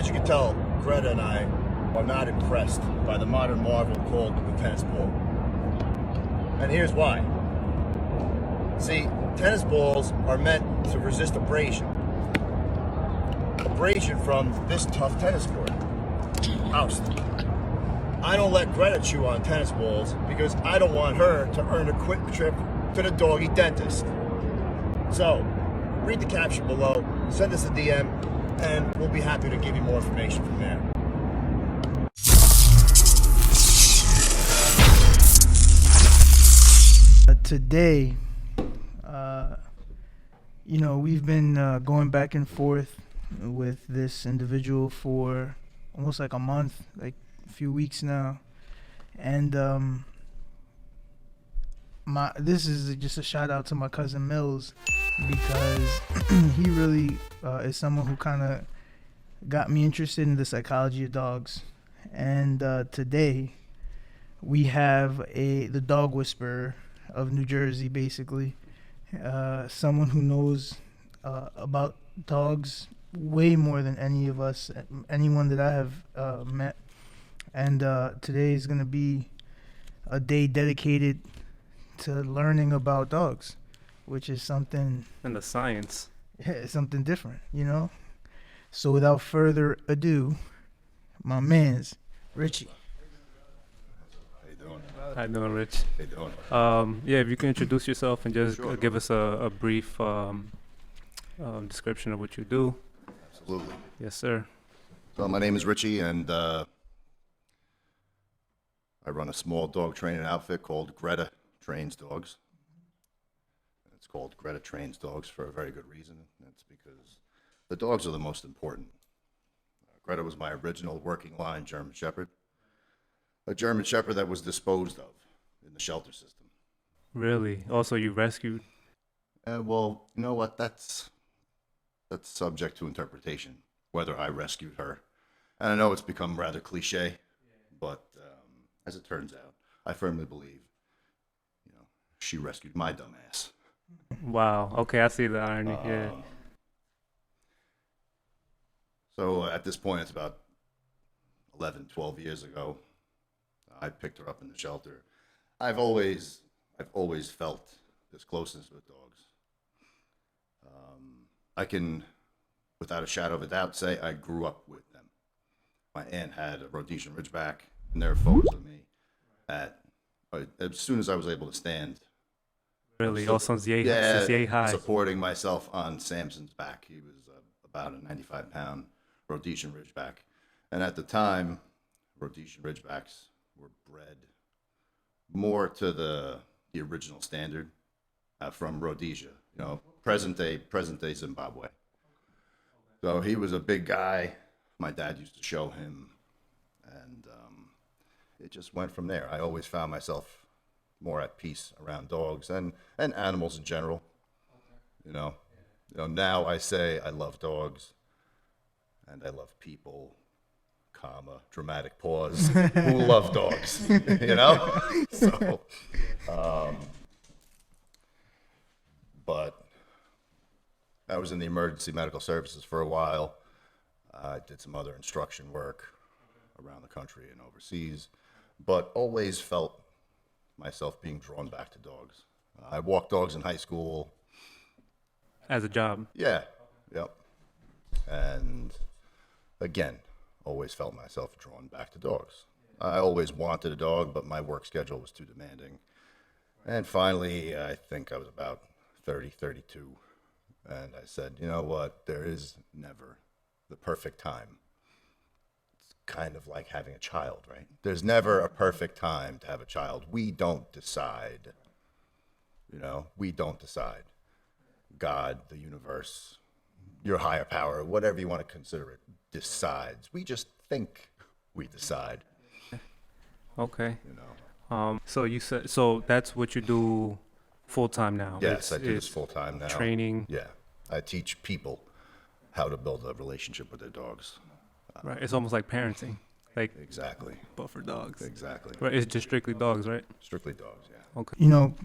as you can tell, Greta and I are not impressed by the modern marvel called the tennis ball. And here's why. See, tennis balls are meant to resist abrasion. Abrasion from this tough tennis court. Oust. I don't let Greta chew on tennis balls because I don't want her to earn a quick trip to the doggy dentist. So, read the caption below, send us a DM, and we'll be happy to give you more information from there. Today, we've been going back and forth with this individual for almost like a month, like a few weeks now, and this is just a shout out to my cousin Mills, because he really is someone who kind of got me interested in the psychology of dogs. And today we have the dog whisperer of New Jersey, basically, someone who knows about dogs way more than anyone that I have met. And today is going to be a day dedicated to learning about dogs, which is something, and the science. Yeah, it's something different, So without further ado, my man's Richie. How you doing? How you doing, Rich? How you doing? Yeah, if you can introduce yourself and just Sure. give us a brief description of what you do. Absolutely. Yes, sir. So my name is Richie, and I run a small dog training outfit called Greta Trains Dogs. It's called Greta Trains Dogs for a very good reason. That's because the dogs are the most important. Greta was my original working line German Shepherd. A German Shepherd that was disposed of in the shelter system. Really? Also, you rescued? Well, you know what? That's subject to interpretation, whether I rescued her. And I know it's become rather cliche, but as it turns out, I firmly believe, she rescued my dumb ass. Wow. Okay, I see the irony. Yeah. So at this point, it's about 11, 12 years ago. I picked her up in the shelter. I've always felt this closeness with dogs. I can, without a shadow of a doubt, say I grew up with them. My aunt had a Rhodesian Ridgeback, and there are photos of me as soon as I was able to stand. Really? Also, yay high. Supporting myself on Samson's back. He was about a 95-pound Rhodesian Ridgeback. And at the time, Rhodesian Ridgebacks were bred more to the original standard from Rhodesia, present day Zimbabwe. So he was a big guy. My dad used to show him, and it just went from there. I always found myself more at peace around dogs and animals in general. Now I say I love dogs and I love people, dramatic pause, who love dogs, So, but I was in the emergency medical services for a while. I did some other instruction work around the country and overseas, but always felt myself being drawn back to dogs. I walked dogs in high school. As a job? Yeah, yep. And again, always felt myself drawn back to dogs. I always wanted a dog, but my work schedule was too demanding. And finally, I think I was about 30, 32. And I said, you know what? There is never the perfect time. It's kind of like having a child, right? There's never a perfect time to have a child. We don't decide. We don't decide. God, the universe, your higher power, whatever you want to consider it, decides. We just think we decide. Okay. So you said, that's what you do full time now? Yes, I do this full time now. Training? Yeah. I teach people how to build a relationship with their dogs. Right. It's almost like parenting. Exactly. But for dogs. Exactly. Right. It's just strictly dogs, right? Strictly dogs, yeah. Okay.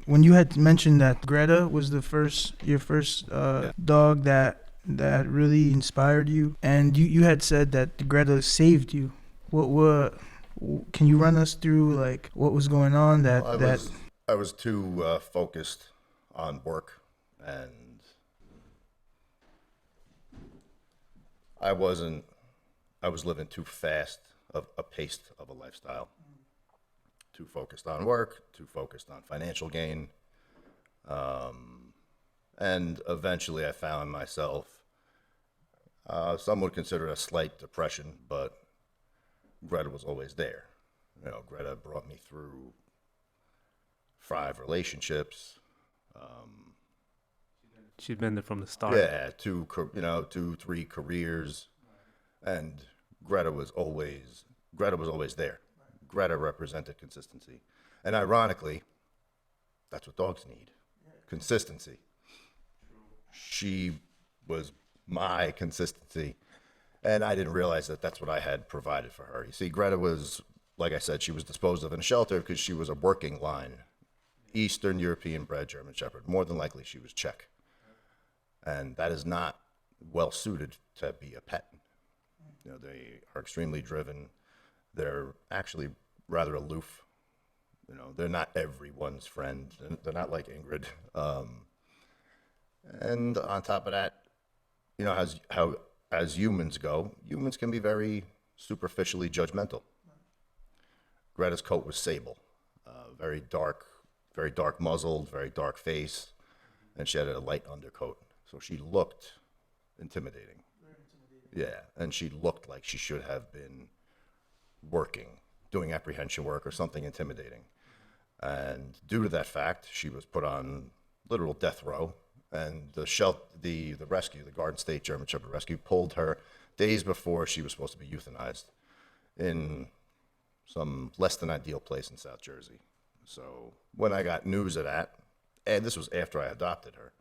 When you had mentioned that Greta was your first Yeah. dog that that really inspired you? And you had said that Greta saved you. What can you run us through like what was going on that Well, that I was too focused on work, and I wasn't. I was living too fast of a pace of a lifestyle. Too focused on work, too focused on financial gain, and eventually I found myself. Some would consider it a slight depression, but Greta was always there. You know, Greta brought me through 5 relationships. She's been there from the start. Yeah, 2, 3 careers, and Greta was always there. Greta represented consistency, and ironically, that's what dogs need: consistency. She was my consistency, and I didn't realize that that's what I had provided for her. You see, Greta was, like I said, she was disposed of in a shelter because she was a working line, Eastern European bred German Shepherd. More than likely, she was Czech, and that is not well suited to be a pet. You know, they are extremely driven. They're actually rather aloof. You know, they're not everyone's friend. They're not like Ingrid. And on top of that, you know, as humans go, humans can be very superficially judgmental. Greta's coat was sable, very dark muzzled, very dark face, and she had a light undercoat. So she looked intimidating. Yeah, and she looked like she should have been working, doing apprehension work or something intimidating. And due to that fact, she was put on literal death row. And the rescue, the Garden State German Shepherd Rescue, pulled her days before she was supposed to be euthanized in some less than ideal place in South Jersey. So when I got news of that, and this was after I adopted her,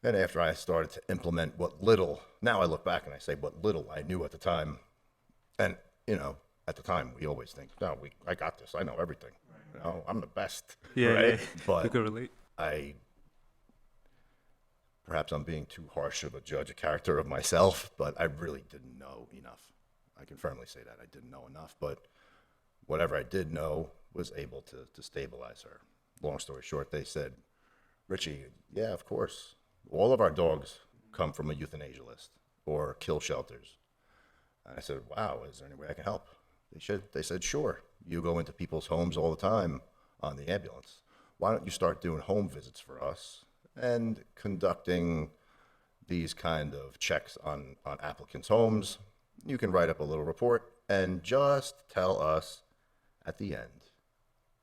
and after I started to implement what little, now I look back and I say what little I knew at the time. And, you know, at the time we always think, no, I got this, I know everything. You know, I'm the best. Yeah, right? yeah. But You can relate. Perhaps I'm being too harsh of a judge, a character of myself, but I really didn't know enough. I can firmly say that I didn't know enough, but whatever I did know was able to stabilize her. Long story short, they said, Richie, yeah, of course. All of our dogs come from a euthanasia list or kill shelters. And I said, wow, is there any way I can help? They said, sure. You go into people's homes all the time on the ambulance. Why don't you start doing home visits for us and conducting these kind of checks on applicants' homes? You can write up a little report and just tell us at the end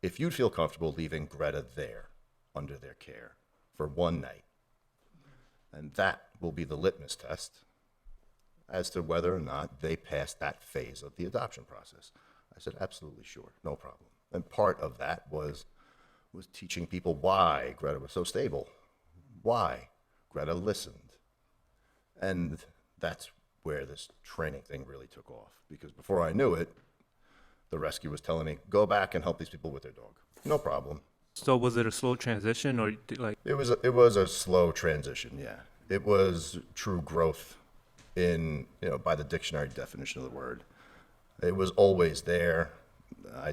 if you'd feel comfortable leaving Greta there under their care for one night. And that will be the litmus test as to whether or not they pass that phase of the adoption process. I said, absolutely sure, no problem. And part of that was teaching people why Greta was so stable, why Greta listened. And that's where this training thing really took off, because before I knew it, the rescue was telling me, go back and help these people with their dog. No problem. So was it a slow transition, or like? It was a slow transition, yeah. It was true growth in, you know, by the dictionary definition of the word. It was always there. I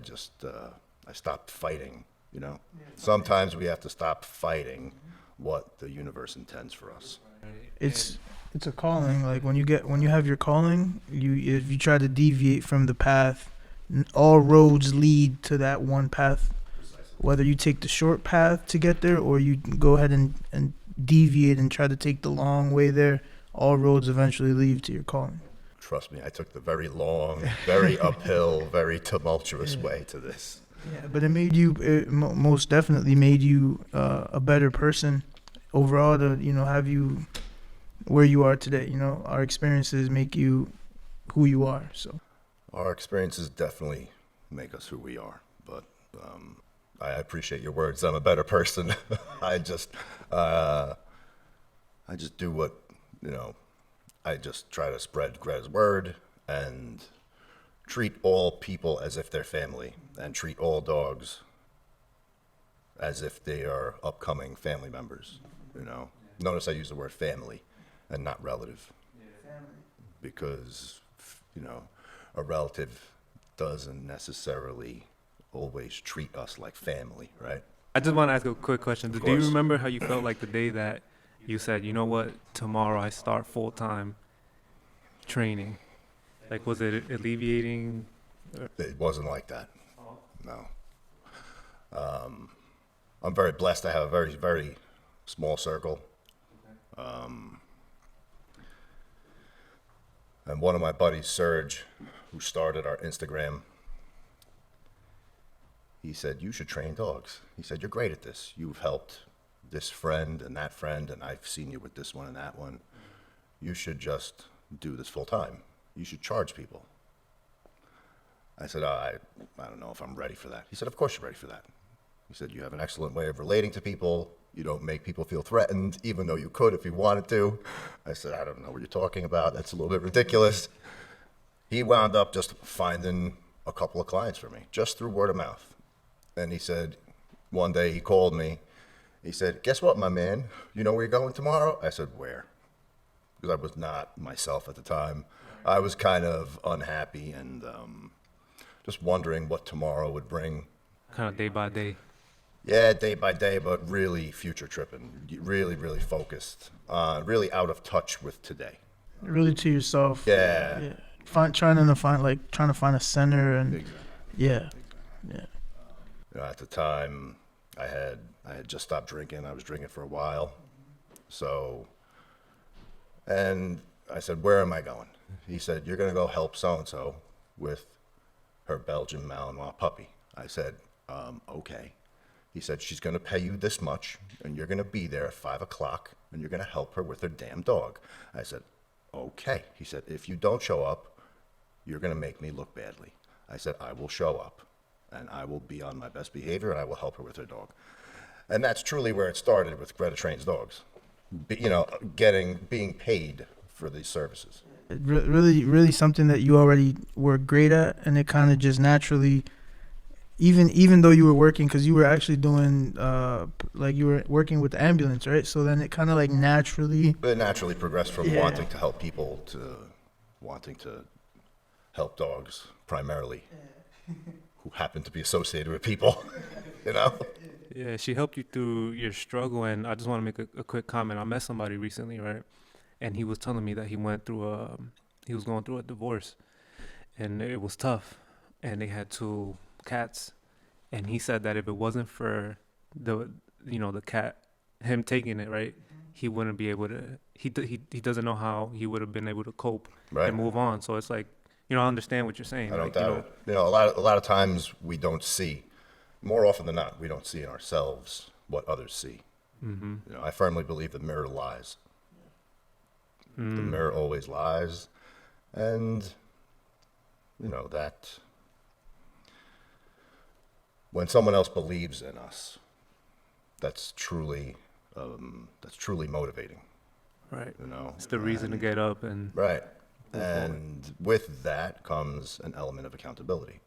stopped fighting, you know. Sometimes we have to stop fighting what the universe intends for us. it's a calling. Like when you have your calling, if you try to deviate from the path, all roads lead to that one path. Whether you take the short path to get there or you go ahead and deviate and try to take the long way there, all roads eventually lead to your calling. Trust me, I took the very long, very uphill, very tumultuous way to this. Yeah, but it most definitely made you a better person overall to, you know, have you where you are today. You know, our experiences make you who you are. So Our experiences definitely make us who we are, but I appreciate your words. I'm a better person. I just do what, you know, I just try to spread Greta's word and treat all people as if they're family, and treat all dogs as if they are upcoming family members, you know. Notice I use the word family. and not relative. Because, you know, a relative doesn't necessarily always treat us like family, right? I just want to ask a quick question. Do you course. remember how you felt like the day that you said, you know what, tomorrow I start full-time training? Like, was it alleviating? It wasn't like that. No. I'm very blessed to have a very, very small circle. And one of my buddies, Serge, who started our Instagram, he said, you should train dogs. He said, you're great at this. You've helped this friend, and I've seen you with this one and that one. You should just do this full time. You should charge people. I said, I don't know if I'm ready for that. He said, of course you're ready for that. He said, you have an excellent way of relating to people. You don't make people feel threatened, even though you could if you wanted to. I said, I don't know what you're talking about. That's a little bit ridiculous. He wound up just finding a couple of clients for me, just through word of mouth. And he said, one day he called me. He said, guess what, my man? You know where you're going tomorrow? I said, where? Because I was not myself at the time. I was kind of unhappy and just wondering what tomorrow would bring. Kind of day by day. Yeah, day by day, but really future tripping, really, really focused, really out of touch with today. Really to yourself. Yeah. Trying to find a center and Exactly. yeah. You know, at the time, I had just stopped drinking. I was drinking for a while, so. And I said, where am I going? He said, you're gonna go help so and so with her Belgian Malinois puppy. I said, okay. He said, she's going to pay you this much, and you're going to be there at 5 o'clock, and you're going to help her with her damn dog. I said, okay. He said, if you don't show up, you're going to make me look badly. I said, I will show up, and I will be on my best behavior, and I will help her with her dog. And that's truly where it started with Greta Trains Dogs. You know, being paid for these services. Really, really something that you already were great at, and it kind of just naturally, even though you were working, because you were actually doing, like you were working with the ambulance, right? So then it kind of like naturally. It naturally progressed from wanting to help people to wanting to help dogs primarily, who happen to be associated with people, you know? Yeah, she helped you through your struggle, and I just want to make a quick comment. I met somebody recently, right? And he was telling me that he was going through a divorce, and it was tough, and they had 2 cats, and he said that if it wasn't for the cat, him taking it, right, he wouldn't be able to. He doesn't know how he would have been able to cope and move on. So it's like, I understand what you're saying. I don't doubt it. You know, a lot of times we don't see. More often than not, we don't see in ourselves what others see. Mm-hmm. You know, I firmly believe the mirror lies. The mirror always lies, and you know that when someone else believes in us, that's truly motivating. Right. You know, it's the reason to get up and right. And with that comes an element of accountability.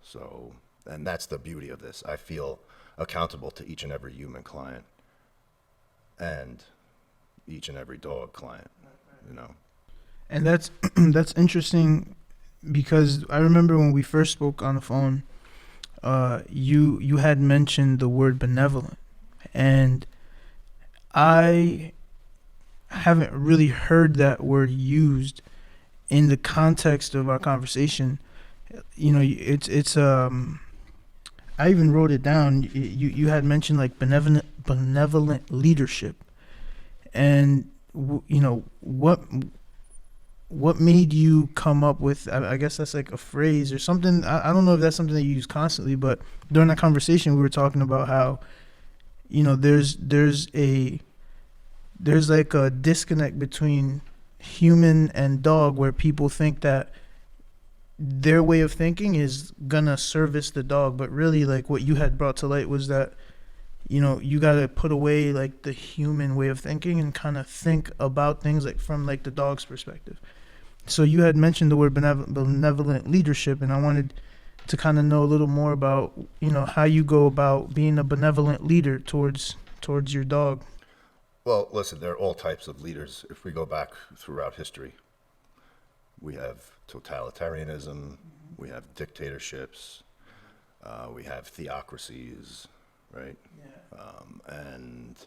So, and that's the beauty of this. I feel accountable to each and every human client and each and every dog client, you know. And that's that's interesting, because I remember when we first spoke on the phone, you had mentioned the word benevolent, and I haven't really heard that word used in the context of our conversation. You know, it's I even wrote it down. You had mentioned like benevolent leadership, and you know what made you come up with, I guess that's like a phrase or something. I don't know if that's something that you use constantly, but during that conversation we were talking about how, you know, there's like a disconnect between human and dog, where people think that their way of thinking is gonna service the dog, but really, like, what you had brought to light was that, you know, you gotta put away like the human way of thinking and kind of think about things like from like the dog's perspective. So you had mentioned the word benevolent leadership, and I wanted to kind of know a little more about, you know, how you go about being a benevolent leader towards your dog. Well, listen, there are all types of leaders. If we go back throughout history, we have totalitarianism, we have dictatorships, we have theocracies, right? And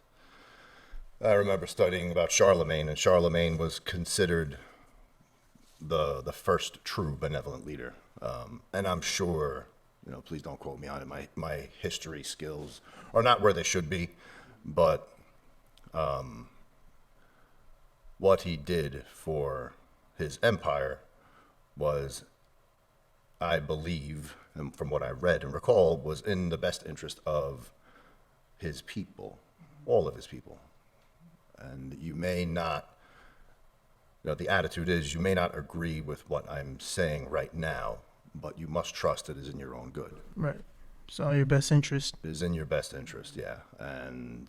I remember studying about Charlemagne, and Charlemagne was considered the first true benevolent leader. And I'm sure, please don't quote me on it. My history skills are not where they should be, but what he did for his empire was, I believe, and from what I read and recall, was in the best interest of his people, all of his people. And you may not, the attitude is you may not agree with what I'm saying right now, but you must trust it is in your own good. Right. It's all your best interest. It is in your best interest, yeah. And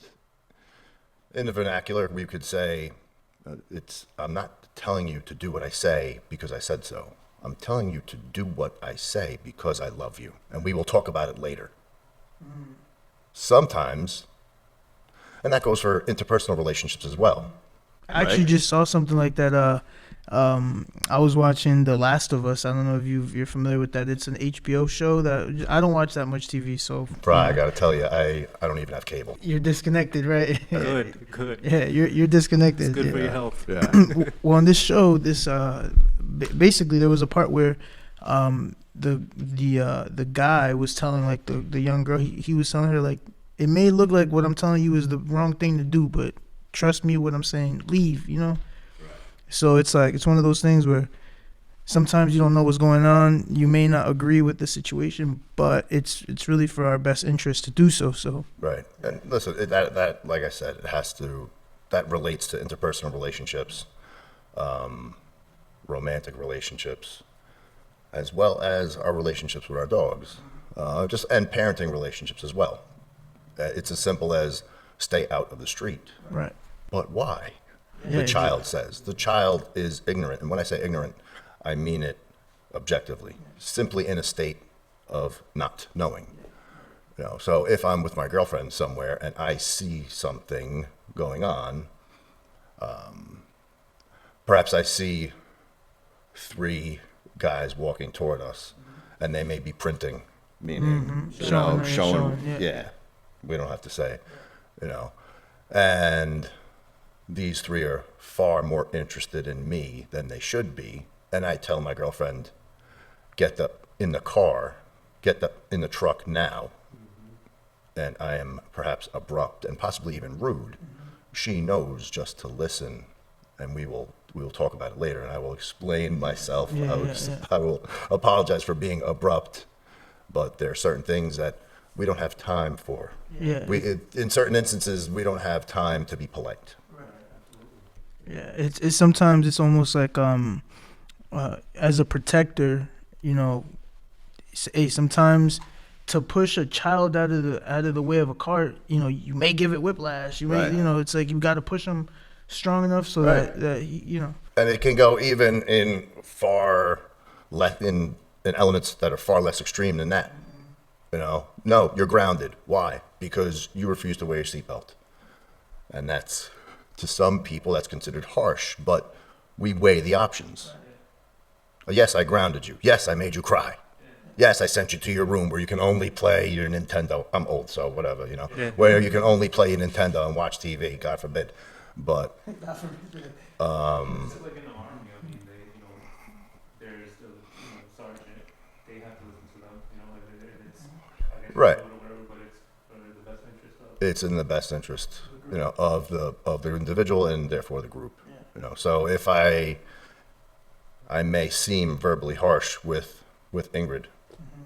in the vernacular, we could say, I'm not telling you to do what I say because I said so. I'm telling you to do what I say because I love you. And we will talk about it later. Sometimes, and that goes for interpersonal relationships as well. I actually just saw something like that. I was watching The Last of Us. I don't know if you're familiar with that. It's an HBO show that I don't watch that much TV. So, I gotta tell you, I don't even have cable. You're disconnected, right? Good. Yeah, you're disconnected. It's good for your health. Yeah. Well, on this show, basically there was a part where the guy was telling like the young girl, he was telling her like, it may look like what I'm telling you is the wrong thing to do, but trust me, what I'm saying, leave, So it's like, it's one of those things where sometimes you don't know what's going on. You may not agree with the situation, but it's really for our best interest to do so. So right. And listen, that like I said, that relates to interpersonal relationships, romantic relationships, as well as our relationships with our dogs, and parenting relationships as well. It's as simple as stay out of the street. Right. But why? Yeah, The child says. The child is ignorant. And when I say ignorant, I mean it objectively, simply in a state of not knowing. So if I'm with my girlfriend somewhere and I see something going on, perhaps I see 3 guys walking toward us, and they may be printing, meaning showing. Yeah, we don't have to say, and these 3 are far more interested in me than they should be. And I tell my girlfriend, get in the truck now. And I am perhaps abrupt and possibly even rude. She knows just to listen, and we will talk about it later, and I will explain myself. I will apologize for being abrupt, but there are certain things that we don't have time for. Yeah. In certain instances, we don't have time to be polite. Yeah, it's sometimes it's almost like as a protector, sometimes to push a child out of the way of a car, you may give it whiplash. You may, it's like you got to push them strong enough so that And it can go even in in elements that are far less extreme than that. No, you're grounded. Why? Because you refuse to wear your seatbelt, and that's. To some people, that's considered harsh, but we weigh the options. Yes, I grounded you. Yes, I made you cry. Yes, I sent you to your room where you can only play your Nintendo. I'm old, so whatever, where you can only play your Nintendo and watch TV, God forbid. But, It's like in the army, there's the sergeant, they have to listen to them, and it's, I guess, right. Whatever, but it's in the best interest of. It's in the best interest. Of the individual and therefore the group. So if I may seem verbally harsh with Ingrid,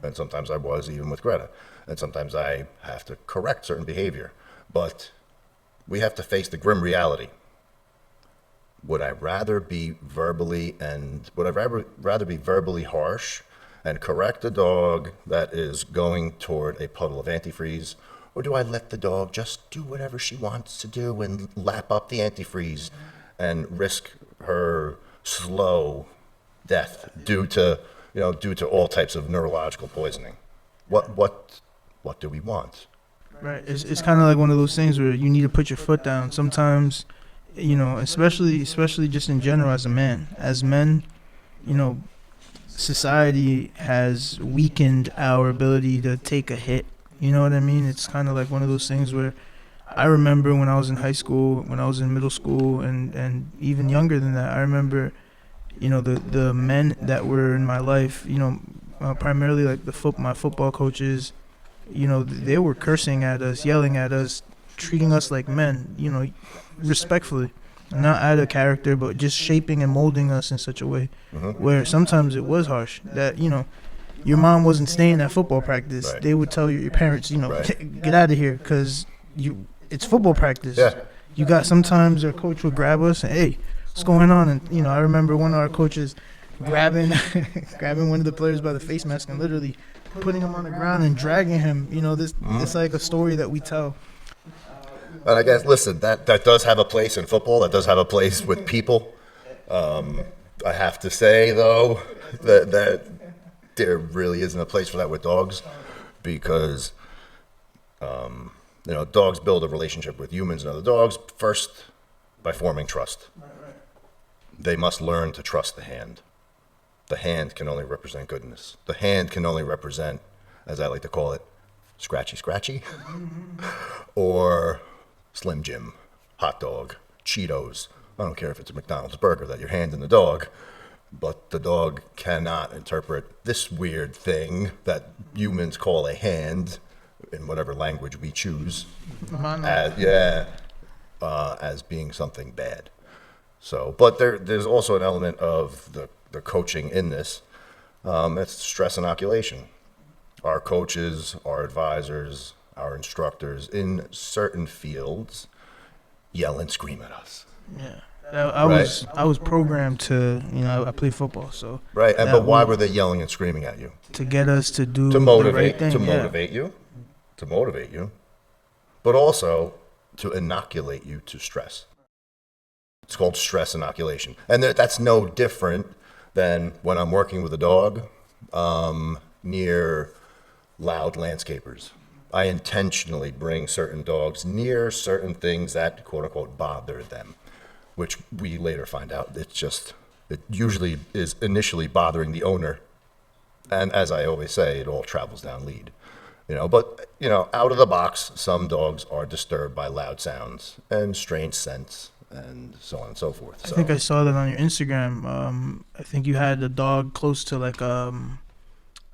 and sometimes I was even with Greta, and sometimes I have to correct certain behavior, but we have to face the grim reality. Would I rather be verbally harsh and correct a dog that is going toward a puddle of antifreeze? Or do I let the dog just do whatever she wants to do and lap up the antifreeze and risk her slow death due to all types of neurological poisoning? What do we want? Right. It's kind of like one of those things where you need to put your foot down. Sometimes, especially just in general as a man. As men, you know, society has weakened our ability to take a hit. You know what I mean? It's kind of like one of those things where I remember when I was in high school, when I was in middle school, and even younger than that, I remember, the men that were in my life, primarily like my football coaches, they were cursing at us, yelling at us, treating us like men, respectfully, not out of character, but just shaping and molding us in such a way where sometimes it was harsh. That your mom wasn't staying at football practice. Right. They would tell your parents, Right. get out of here because it's football practice. Yeah. You got sometimes our coach would grab us and hey, what's going on? And I remember one of our coaches grabbing one of the players by the face mask and literally putting him on the ground and dragging him. It's like a story that we tell. And I guess, listen, that does have a place in football. That does have a place with people. I have to say, though, that there really isn't a place for that with dogs because, dogs build a relationship with humans and other dogs first by forming trust. They must learn to trust the hand. The hand can only represent goodness. The hand can only represent, as I like to call it, scratchy, or Slim Jim, hot dog, Cheetos. I don't care if it's a McDonald's burger that you're handing the dog, but the dog cannot interpret this weird thing that humans call a hand in whatever language we choose as being something bad. So, but there's also an element of the coaching in this. It's stress inoculation. Our coaches, our advisors, our instructors in certain fields yell and scream at us. Yeah. I was programmed to, I play football, so. Right, but why were they yelling and screaming at you? To get us to do To motivate, the right thing. to motivate you, but also to inoculate you to stress. It's called stress inoculation. And that's no different than when I'm working with a dog near loud landscapers. I intentionally bring certain dogs near certain things that, quote unquote, bother them, which we later find out it usually is initially bothering the owner. And as I always say, it all travels down lead. But out of the box, some dogs are disturbed by loud sounds and strange scents and so on and so forth. I think I saw that on your Instagram. I think you had a dog close to like a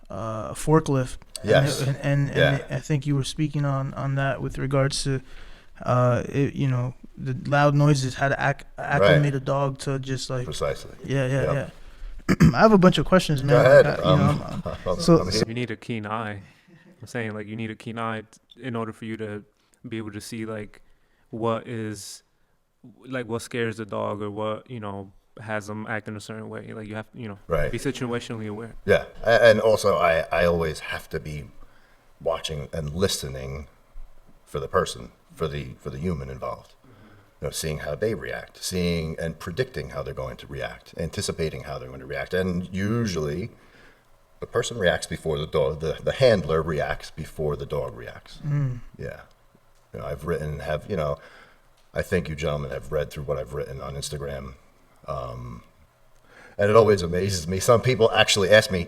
forklift. Yes. And I think you were speaking on that with regards to, the loud noises, how to acclimate a dog to just like. Precisely. Yeah. I have a bunch of questions, man. Go ahead. You need a keen eye. I'm saying, like, you need a keen eye in order for you to be able to see, like, what scares the dog or what, has them acting a certain way. Like, you have to, Right. be situationally aware. Yeah, and also I always have to be watching and listening for the person, for the human involved. Seeing how they react, seeing and predicting how they're going to react, anticipating how they're going to react, and usually the person reacts before the dog. The handler reacts before the dog reacts. Yeah, I've written, I think you gentlemen have read through what I've written on Instagram. And it always amazes me. Some people actually ask me,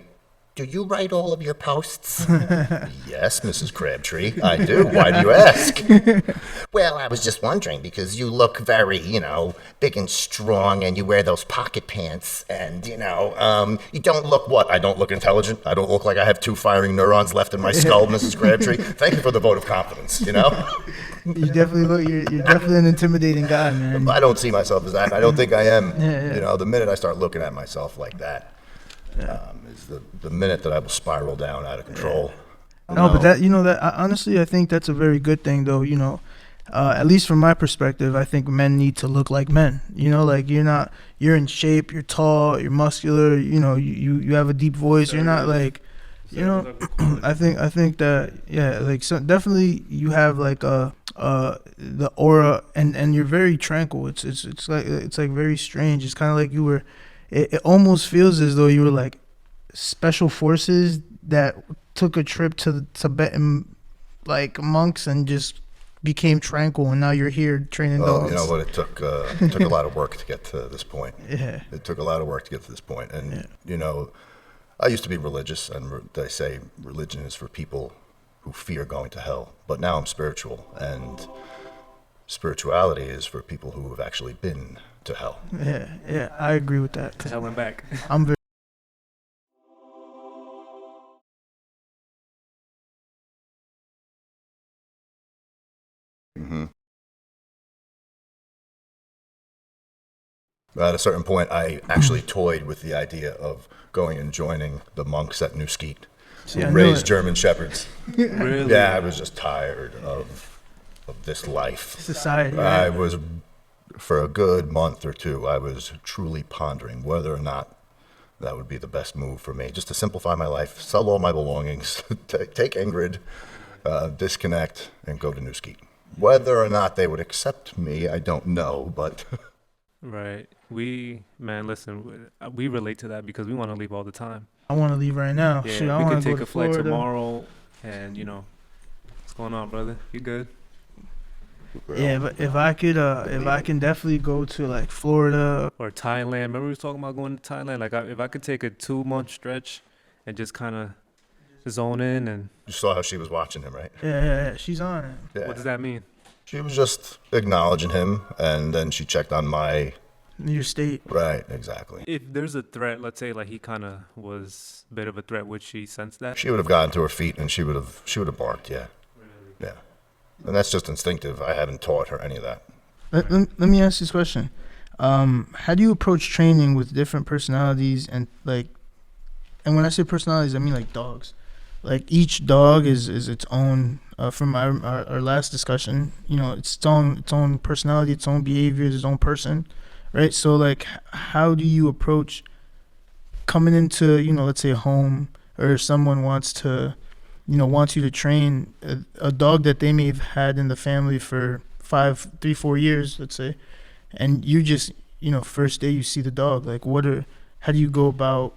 do you write all of your posts? Yes, Mrs. Crabtree, I do. Why do you ask? Well, I was just wondering because you look very, big and strong and you wear those pocket pants and, you don't look what? I don't look intelligent. I don't look like I have 2 firing neurons left in my skull, Mrs. Crabtree. Thank you for the vote of confidence, You definitely look, you're definitely an intimidating guy, man. I don't see myself as that. I don't think I am. Yeah. The minute I start looking at myself like that, is the minute that I will spiral down out of control. No, but that honestly, I think that's a very good thing, though. At least from my perspective, I think men need to look like men. Like you're in shape, you're tall, you're muscular. You have a deep voice. You're not like, I think that so definitely you have like the aura and you're very tranquil. It's like very strange. It's kind of like you were. It almost feels as though you were like special forces that took a trip to the Tibetan like monks and just became tranquil, and now you're here training Well, dogs. you know what? It took a lot of work to get to this point. Yeah. It took a lot of work to get to this point. And, Yeah. you know, I used to be religious, and they say religion is for people who fear going to hell. But now I'm spiritual, and spirituality is for people who have actually been to hell. Yeah, I agree with that. To hell and back. I'm very At a certain point, I actually toyed with the idea of going and joining the monks at New Skeet, See, who I know raised it. German Shepherds. Really? Yeah, I was just tired of this life. society. I Right? was, for a good month or two, I was truly pondering whether or not that would be the best move for me. Just to simplify my life, sell all my belongings, take Ingrid, disconnect, and go to New Skeet. Whether or not they would accept me, I don't know, but Right. Listen, we relate to that because we want to leave all the time. I want to leave right now. Yeah, Shit, I we want could to go take to a flight Florida. tomorrow, and what's going on, brother? You good? Yeah, but if I can definitely go to like Florida. Or Thailand? Remember we was talking about going to Thailand? Like, if I could take a 2-month stretch and just kind of zone in, and you saw how she was watching him, right? Yeah, she's on it. Yeah. what does that mean? She was just acknowledging him, and then she checked on my... Your state. Right, exactly. If there's a threat, let's say like he kind of was a bit of a threat, would she sense that? She would have gotten to her feet, and she would have barked, yeah. Yeah. And that's just instinctive. I haven't taught her any of that. Let me ask this question. How do you approach training with different personalities and and when I say personalities, I mean like dogs. Like each dog is its own. From our last discussion, it's its own personality, its own behaviors, its own person, right? So like, how do you approach coming into let's say a home, or someone wants you to train a dog that they may have had in the family for 4 years, let's say, and you just first day you see the dog, like how do you go about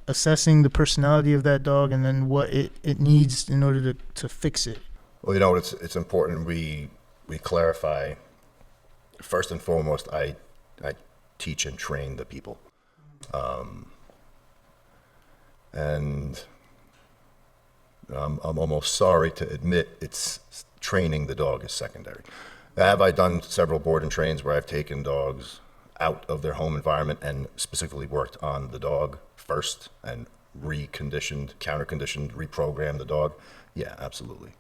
assessing the personality of that dog, and then what it needs in order to fix it? Well, it's important we clarify. First and foremost, I teach and train the people, and I'm almost sorry to admit it's training the dog is secondary. Have I done several board and trains where I've taken dogs out of their home environment and specifically worked on the dog first and reconditioned, counter-conditioned, reprogrammed the dog? Yeah, absolutely.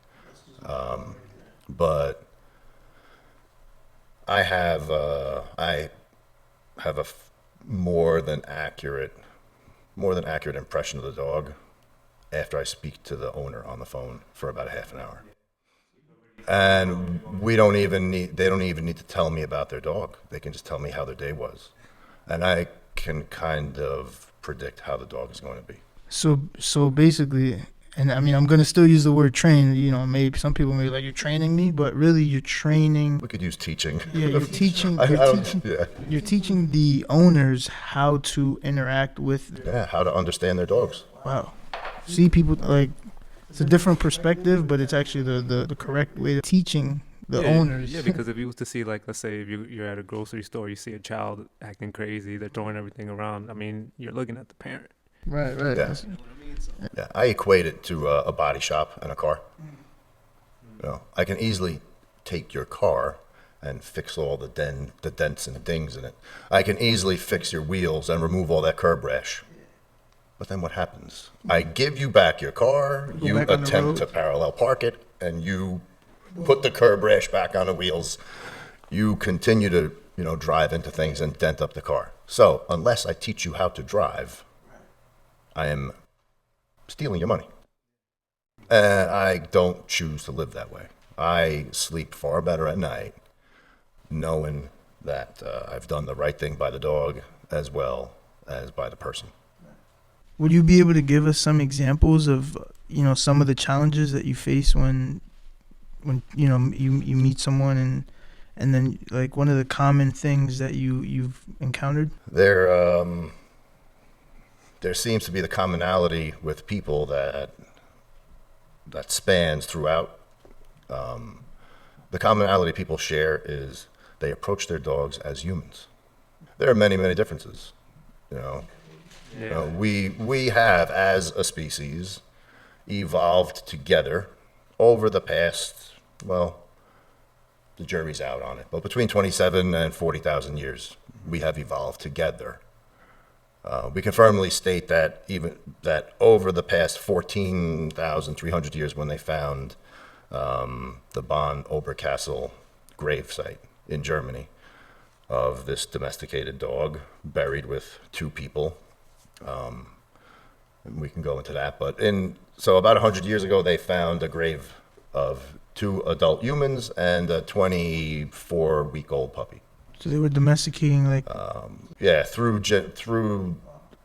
But I have a more than accurate impression of the dog after I speak to the owner on the phone for about a half an hour. And they don't even need to tell me about their dog. They can just tell me how their day was. And I can kind of predict how the dog is going to be. So basically, and I mean, I'm going to still use the word train, maybe some people may be like, you're training me, but really you're training. We could use teaching. Yeah, you're teaching. Yeah. You're teaching the owners how to interact with. Yeah, how to understand their dogs. Wow. See, people it's a different perspective, but it's actually the correct way of teaching the owners. Yeah, because if you was to see, like, let's say if you're at a grocery store, you see a child acting crazy, they're throwing everything around. I mean, you're looking at the parent. Right. Yeah. Yeah, I equate it to a body shop and a car. I can easily take your car and fix all the dents and dings in it. I can easily fix your wheels and remove all that curb rash. But then what happens? I give you back your car, you back on the attempt road. to parallel park it, and you put the curb rash back on the wheels. You continue to, drive into things and dent up the car. So unless I teach you how to drive, I am stealing your money. And I don't choose to live that way. I sleep far better at night knowing that I've done the right thing by the dog as well as by the person. Would you be able to give us some examples of some of the challenges that you face when you meet someone and then like one of the common things that you've encountered? There seems to be the commonality with people that spans throughout The commonality people share is they approach their dogs as humans. There are many, many differences. You know, we have, as a species, evolved together over the past, well, the jury's out on it, but between 27 and 40,000 years, we have evolved together. We can firmly state that over the past 14,300 years, when they found the Bonn Oberkassel grave site in Germany of this domesticated dog buried with two people. And we can go into that, but so about 100 years ago, they found a grave of two adult humans and a 24-week-old puppy. So they were domesticating, like, Yeah, through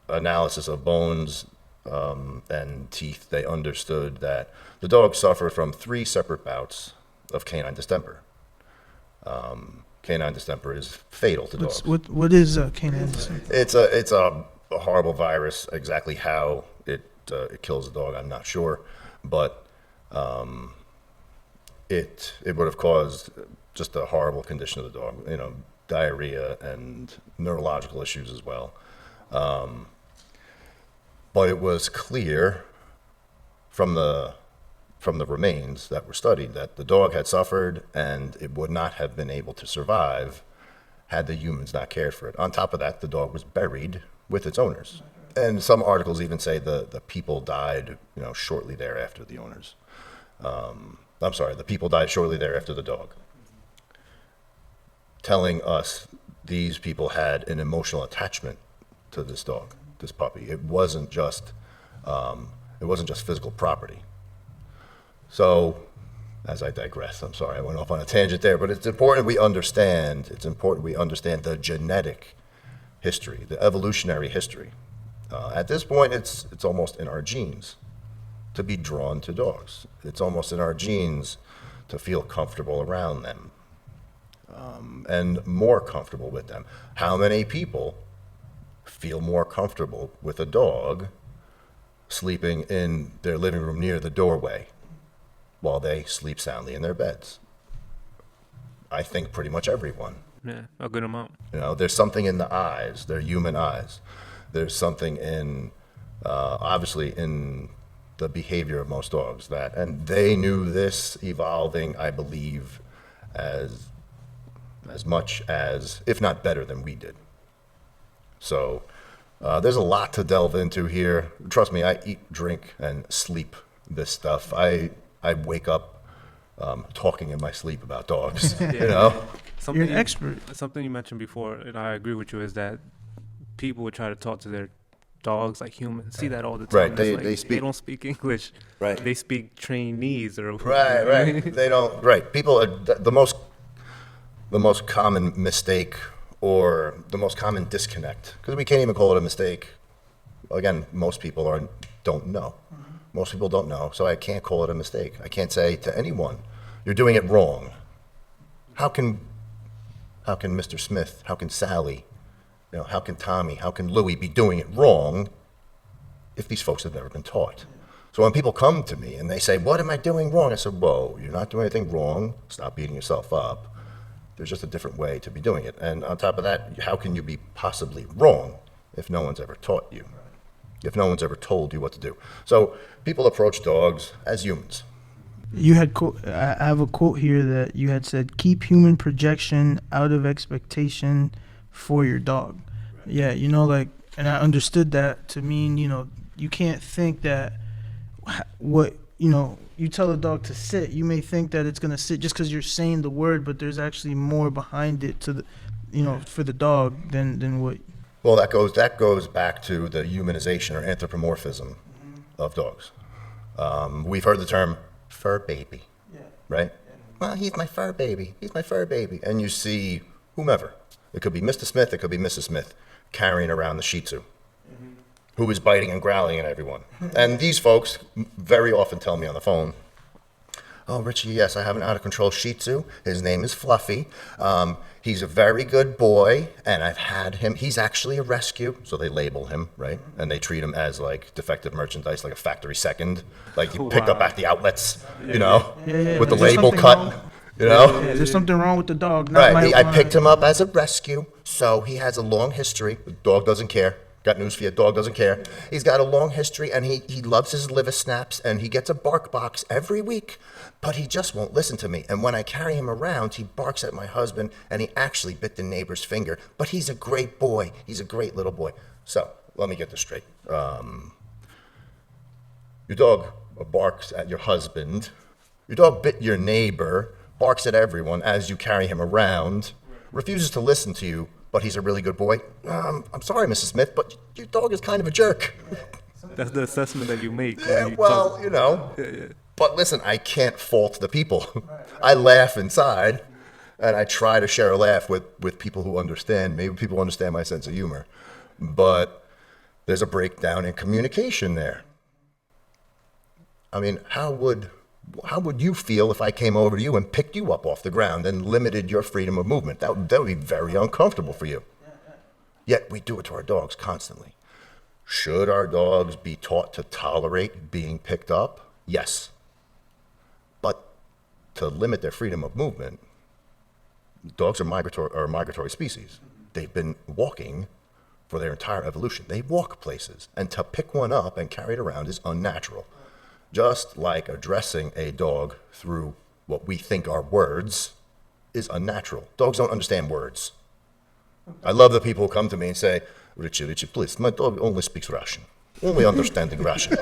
analysis of bones and teeth, they understood that the dog suffered from 3 separate bouts of canine distemper. Canine distemper is fatal to dogs. what is canine distemper? It's a horrible virus. Exactly how it kills a dog, I'm not sure, but it would have caused just a horrible condition of the dog. You know, diarrhea and neurological issues as well. But it was clear from the remains that were studied that the dog had suffered and it would not have been able to survive had the humans not cared for it. On top of that, the dog was buried with its owners. And some articles even say the people died, you know, shortly thereafter the owners. I'm sorry, the people died shortly thereafter the dog. Telling us these people had an emotional attachment to this dog, this puppy. It wasn't just physical property. So, as I digress, I'm sorry, I went off on a tangent there, but it's important we understand the genetic history, the evolutionary history. At this point, it's almost in our genes to be drawn to dogs. It's almost in our genes to feel comfortable around them, and more comfortable with them. How many people feel more comfortable with a dog sleeping in their living room near the doorway while they sleep soundly in their beds? I think pretty much everyone. Yeah, a good amount. You know, there's something in the eyes, their human eyes. There's something in, obviously, in the behavior of most dogs and they knew this evolving, I believe, as much as, if not better than we did. So there's a lot to delve into here. Trust me, I eat, drink, and sleep this stuff. I wake up talking in my sleep about dogs. You know, Something You're an expert. Something you mentioned before, and I agree with you, is that people would try to talk to their dogs like humans. See that all the time. Right, It's they speak- They don't speak English. Right. They speak Chinese or right. They don't. Right. People are the most common mistake or the most common disconnect, because we can't even call it a mistake. Again, most people don't know. Most people don't know, so I can't call it a mistake. I can't say to anyone, "You're doing it wrong." How can Mr. Smith? How can Sally? You know, how can Tommy? How can Louie be doing it wrong if these folks have never been taught? So when people come to me and they say, "What am I doing wrong?" I said, "Whoa, you're not doing anything wrong. Stop beating yourself up. There's just a different way to be doing it. And on top of that, how can you be possibly wrong if no one's ever taught you? If no one's ever told you what to do?" So people approach dogs as humans. You had I have a quote here that you had said, "Keep human projection out of expectation for your dog." Yeah, you know, like, and I understood that to mean, you know, you can't think that what, you know, you tell a dog to sit, you may think that it's gonna sit just because you're saying the word, but there's actually more behind it to the, you know, for the dog than what. Well, that goes back to the humanization or anthropomorphism of dogs. We've heard the term fur baby, right? Well, he's my fur baby. He's my fur baby. And you see whomever. It could be Mr. Smith. It could be Mrs. Smith carrying around the Shih Tzu, who is biting and growling at everyone. And these folks very often tell me on the phone, Oh, Richie, yes, I have an out-of-control Shih Tzu. His name is Fluffy. He's a very good boy, and I've had him. He's actually a rescue, so they label him, right? And they treat him as like defective merchandise, like a factory second, like you pick up at the outlets, you know, with the Is there label something cut, wrong? you know? Yeah, there's something wrong with the dog. Not Right, my- I picked him up as a rescue, so he has a long history. The dog doesn't care. Got news for you, dog doesn't care. He's got a long history, and he loves his liver snaps, and he gets a bark box every week, but he just won't listen to me. And when I carry him around, he barks at my husband, and he actually bit the neighbor's finger. But he's a great boy. He's a great little boy. So, let me get this straight. Your dog barks at your husband. Your dog bit your neighbor, barks at everyone as you carry him around, refuses to listen to you, but he's a really good boy. I'm sorry, Mrs. Smith, but your dog is kind of a jerk. That's the assessment that you make. Yeah, when you well, talk. you know. But listen, I can't fault the people. I laugh inside, and I try to share a laugh with people who understand. Maybe people understand my sense of humor. But there's a breakdown in communication there. I mean, how would you feel if I came over to you and picked you up off the ground and limited your freedom of movement? That would be very uncomfortable for you. Yet we do it to our dogs constantly. Should our dogs be taught to tolerate being picked up? Yes. But to limit their freedom of movement, dogs are migratory species. They've been walking for their entire evolution. They walk places, and to pick one up and carry it around is unnatural. Just like addressing a dog through what we think are words is unnatural. Dogs don't understand words. I love the people who come to me and say, Richie, please, my dog only speaks Russian. Only understanding Russian.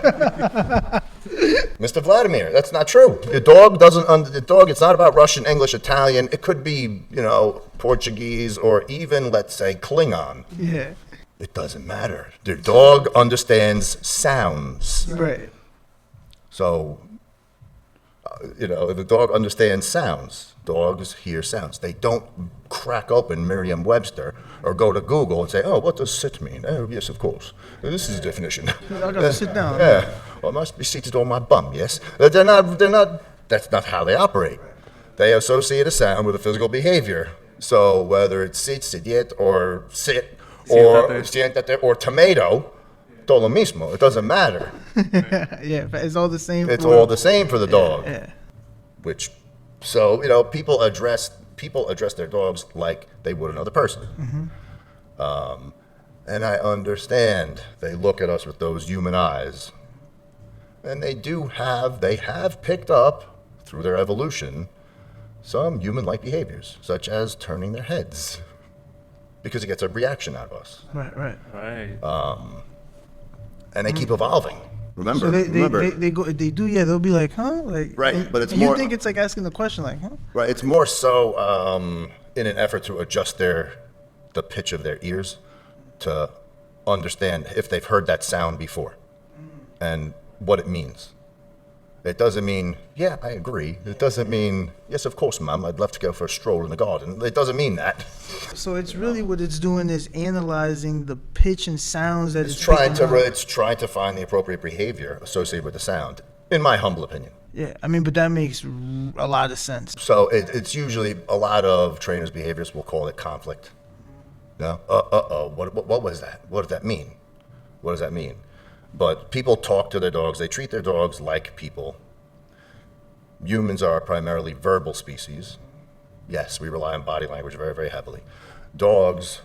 Mr. Vladimir, that's not true. The dog it's not about Russian, English, Italian. It could be, Portuguese or even, let's say, Klingon. Yeah. It doesn't matter. The dog understands sounds. Right. So, if the dog understands sounds, dogs hear sounds. They don't crack open Merriam-Webster or go to Google and say, oh, what does sit mean? Oh, yes, of course. This is the definition. I gotta sit down. Yeah. Well, I must be seated on my bum, yes. They're not, that's not how they operate. They associate a sound with a physical behavior. So whether it's sit, or sit, or siéntate, or tomato, todo lo mismo. It doesn't matter. Yeah, but it's all the same. It's all the same for the dog. Yeah. People address their dogs like they would another person. And I understand they look at us with those human eyes. And they have picked up, through their evolution, some human-like behaviors, such as turning their heads, because it gets a reaction out of us. Right. And they keep evolving. Remember, So they'll be like, huh? Like, Right, but it's and more- you think it's like asking the question, like, huh? Right, it's more so in an effort to adjust the pitch of their ears to understand if they've heard that sound before and what it means. It doesn't mean, yeah, I agree. It doesn't mean, yes, of course, Mom, I'd love to go for a stroll in the garden. It doesn't mean that. So it's really what it's doing is analyzing the pitch and sounds that It's trying picking up. it's trying to find the appropriate behavior associated with the sound, in my humble opinion. Yeah, I mean, but that makes a lot of sense. So it's usually a lot of trainers' behaviors will call it conflict. No, what was that? What does that mean? What does that mean? But people talk to their dogs. They treat their dogs like people. Humans are primarily verbal species. Yes, we rely on body language very, very heavily. Dogs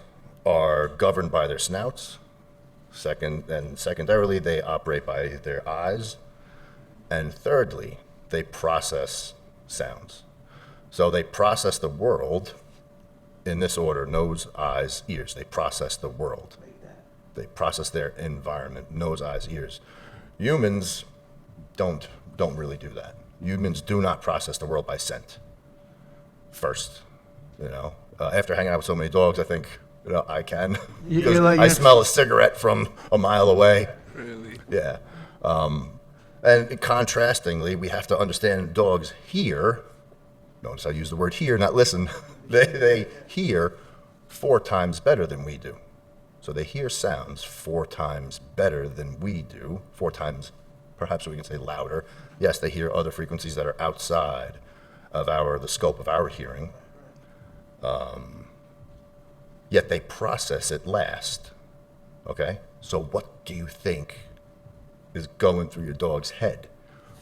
are governed by their snouts. Secondarily, they operate by their eyes. And thirdly, they process sounds. So they process the world in this order: nose, eyes, ears. They process the world. They process their environment: nose, eyes, ears. Humans don't really do that. Humans do not process the world by scent first. After hanging out with so many dogs, I think I can, because I smell a cigarette from a mile away. Really? Yeah. And contrastingly, we have to understand dogs hear. Notice I use the word hear, not listen. They hear 4 times better than we do. So they hear sounds 4 times better than we do, 4 times perhaps we can say louder. Yes, they hear other frequencies that are outside of the scope of our hearing. Yet they process it last. Okay? So what do you think is going through your dog's head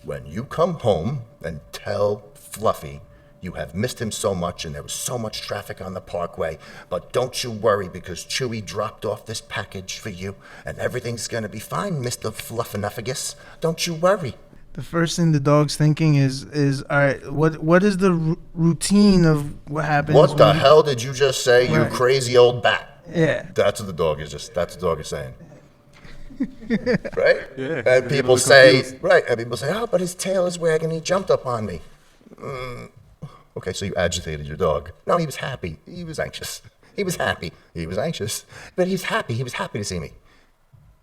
when you come home and tell Fluffy you have missed him so much and there was so much traffic on the parkway, but don't you worry because Chewy dropped off this package for you and everything's going to be fine, Mr. Fluffinuffagus. Don't you worry. The first thing the dog's thinking is all right, what is the routine of what happens? What the hell did you just say, you Right. crazy old bat? Yeah. That's what the dog is saying. Right? Yeah. And people say, oh, but his tail is wagging, he jumped up on me. Okay, so you agitated your dog. No, he was happy. He was anxious. He was happy. He was anxious. But he's happy. He was happy to see me.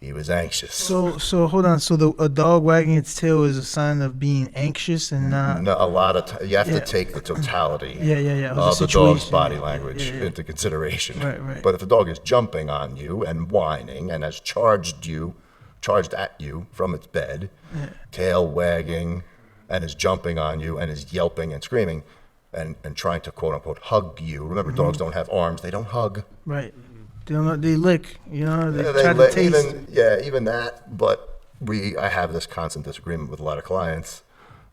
He was anxious. So hold on. So a dog wagging its tail is a sign of being anxious and not. No, a lot of you have to take the totality Of of the dog's body language into consideration. Right. But if the dog is jumping on you and whining and has charged at you from its bed, tail wagging, and is jumping on you and is yelping and screaming and trying to quote unquote hug you. Remember, dogs don't have arms; they don't hug. Right. They lick. They Yeah, try to taste. Even that. But I have this constant disagreement with a lot of clients.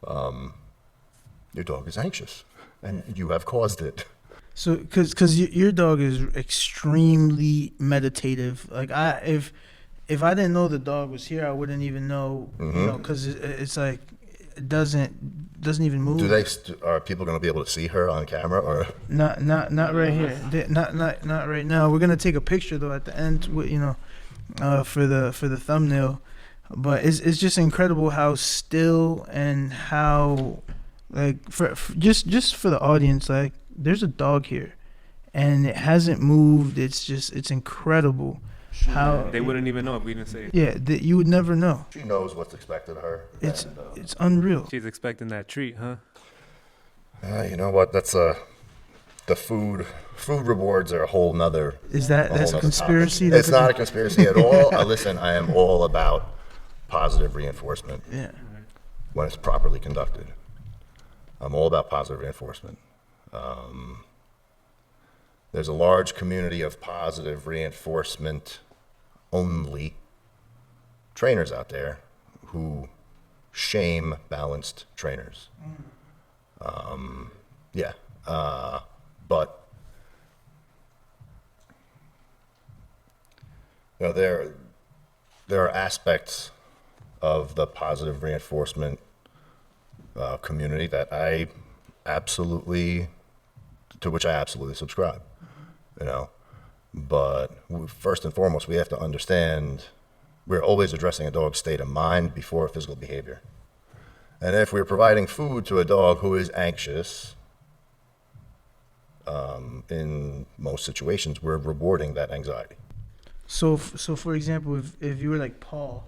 Your dog is anxious, and you have caused it. So, because your dog is extremely meditative. Like if I didn't know the dog was here, I wouldn't even know. Because it's like it doesn't even move. Are people going to be able to see her on camera or? Not right here. Not right now. We're gonna take a picture though at the end, for the thumbnail. But it's just incredible how still and how for just for the audience, like there's a dog here, and it hasn't moved. It's incredible how They wouldn't even know if we didn't say it. Yeah, that you would never know. She knows what's expected of her. It's and, it's unreal. She's expecting that treat, huh? you know what? That's the food rewards are a whole nother. Is that's a nother conspiracy? topic. It's not a conspiracy at all. Listen, I am all about positive reinforcement Yeah. when it's properly conducted. I'm all about positive reinforcement. There's a large community of positive reinforcement only trainers out there who shame balanced trainers. But there are aspects of the positive reinforcement community to which I absolutely subscribe. But first and foremost, we have to understand we're always addressing a dog's state of mind before physical behavior. And if we're providing food to a dog who is anxious, in most situations, we're rewarding that anxiety. So for example, if you were like Paul,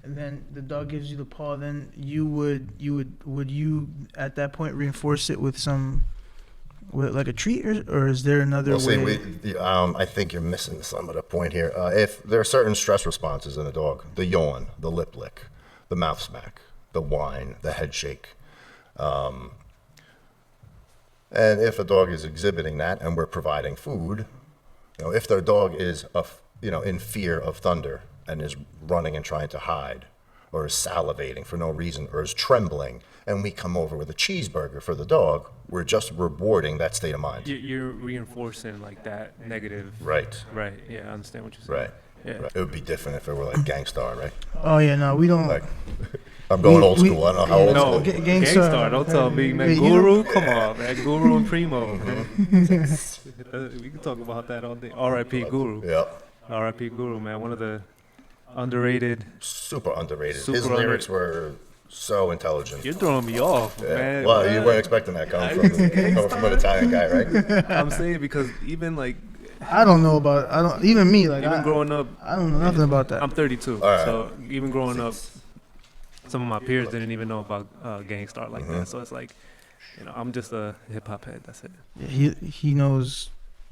and then the dog gives you the paw, then would you at that point reinforce it with like a treat, or is there another way? I think you're missing some of the point here. If there are certain stress responses in a dog, the yawn, the lip lick, the mouth smack, the whine, the head shake, and if a dog is exhibiting that and we're providing food, if their dog is in fear of thunder and is running and trying to hide, or is salivating for no reason, or is trembling, and we come over with a cheeseburger for the dog, we're just rewarding that state of mind. You're reinforcing like that negative. Right. Right. Yeah, I understand what you're saying. Right. Yeah. Right. It would be different if it were like Gangstar, right? Oh yeah, no, we don't. Like, I'm going old school. I don't know how old No, school. Gangstar, don't tell me, man. Guru, come on, man. Guru and Primo. We can talk about that all day. R.I.P. Guru. Yeah. R.I.P. Guru, man. One of the underrated. Super underrated. Super His lyrics were so intelligent. You're throwing me off, Yeah. man. Well, you weren't expecting that coming from an Italian guy, right? I'm saying because even like I don't know about. I don't even me like. even growing up, I don't know nothing about that. I'm 32, right. so even growing up, some of my peers didn't even know about Gangstar like that. So it's like, I'm just a hip hop head. That's it. He knows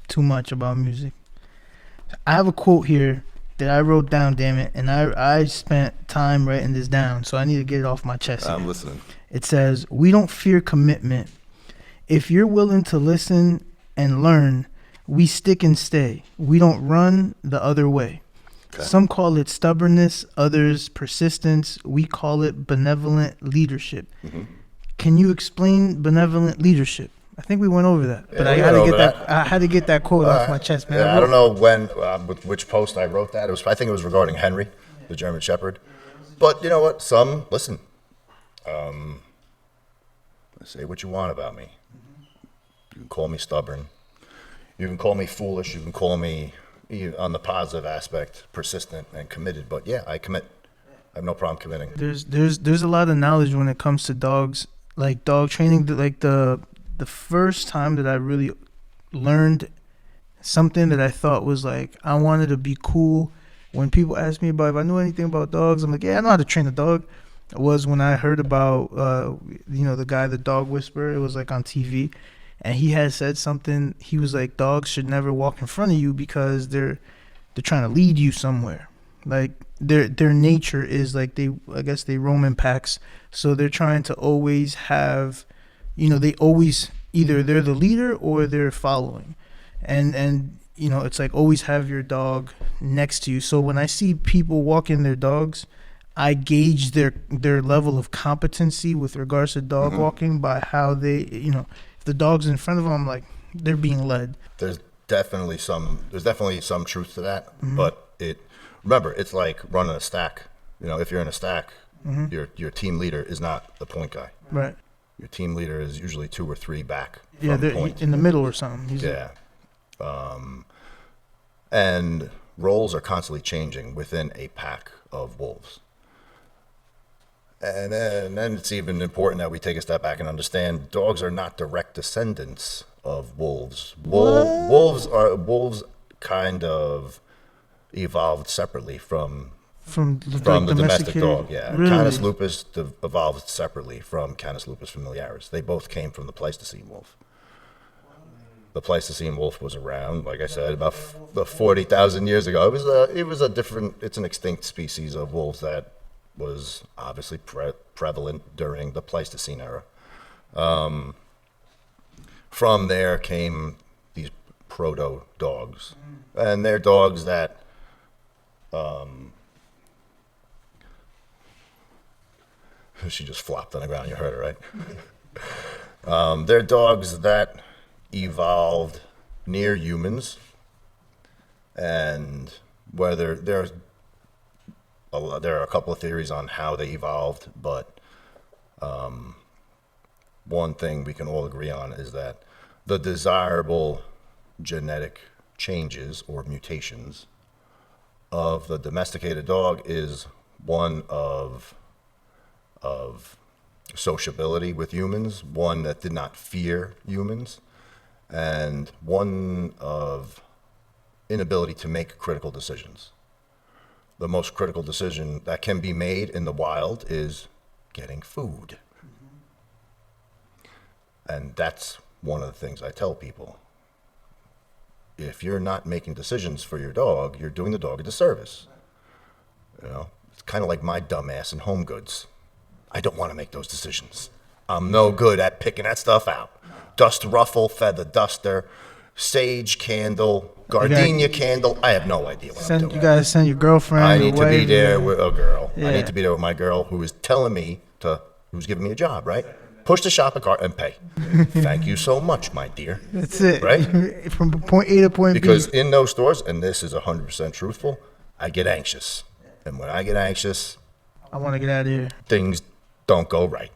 too much about music. I have a quote here that I wrote down, damn it, and I spent time writing this down, so I need to get it off my chest. I'm listening. It says, "We don't fear commitment. If you're willing to listen and learn, we stick and stay. We don't run the other way." Okay. Some call it stubbornness, others persistence. We call it benevolent leadership. Mm-hmm. Can you explain benevolent leadership? I think we went over that, but Yeah, I we had to went get over that. I had to get that quote off my chest, man. Yeah, I don't know when, with which post I wrote that. I think it was regarding Henry, the German Shepherd. But you know what? Listen. Say what you want about me. You can call me stubborn. You can call me foolish. You can call me, on the positive aspect, persistent and committed. But yeah, I commit. I have no problem committing. There's a lot of knowledge when it comes to dogs, like dog training. Like the first time that I really learned something that I thought was like, I wanted to be cool. When people ask me about if I knew anything about dogs, I'm like, yeah, I know how to train a dog. Was when I heard about the guy, the dog whisperer. It was like on TV, and he had said something. He was like, dogs should never walk in front of you because they're trying to lead you somewhere. Like their nature is like I guess they roam in packs, so they're trying to always have, they always either they're the leader or they're following, and it's like always have your dog next to you. So when I see people walking their dogs, I gauge their level of competency with regards to dog walking by how they, if the dog's in front of them, I'm like, they're being led. There's definitely some truth to that, but remember, it's like running a stack. If you're in a stack, your team leader is not the point guy. Right. Your team leader is usually 2 or 3 back. Yeah, from they're point. in the middle or something. And roles are constantly changing within a pack of wolves. And then it's even important that we take a step back and understand dogs are not direct descendants of wolves. Wolves kind of evolved separately from the domestic dog. Yeah, really? Canis lupus evolved separately from Canis lupus familiaris. They both came from the Pleistocene wolf. The Pleistocene wolf was around, like I said, about 40,000 years ago. It's an extinct species of wolves that was obviously prevalent during the Pleistocene era. From there came these proto dogs, and they're dogs that she just flopped on the ground. You heard her, right? They're dogs that evolved near humans, and whether there are a couple of theories on how they evolved, but one thing we can all agree on is that the desirable genetic changes or mutations of the domesticated dog is one of sociability with humans, one that did not fear humans, and one of inability to make critical decisions. The most critical decision that can be made in the wild is getting food. And that's one of the things I tell people. If you're not making decisions for your dog, you're doing the dog a disservice. It's kind of like my dumb ass in Home Goods. I don't want to make those decisions. I'm no good at picking that stuff out. Dust ruffle, feather duster, sage candle, gardenia candle. I have no idea what I'm doing. You gotta send your girlfriend. I need to be there with. with a girl. Yeah. I need to be there with my girl who is telling me who's giving me a job, right? Push the shopping cart and pay. Thank you so much, my dear. That's it. Right? From point A to point B. Because in those stores, and this is 100% truthful, I get anxious. And when I get anxious, I want to get out of here. things don't go right.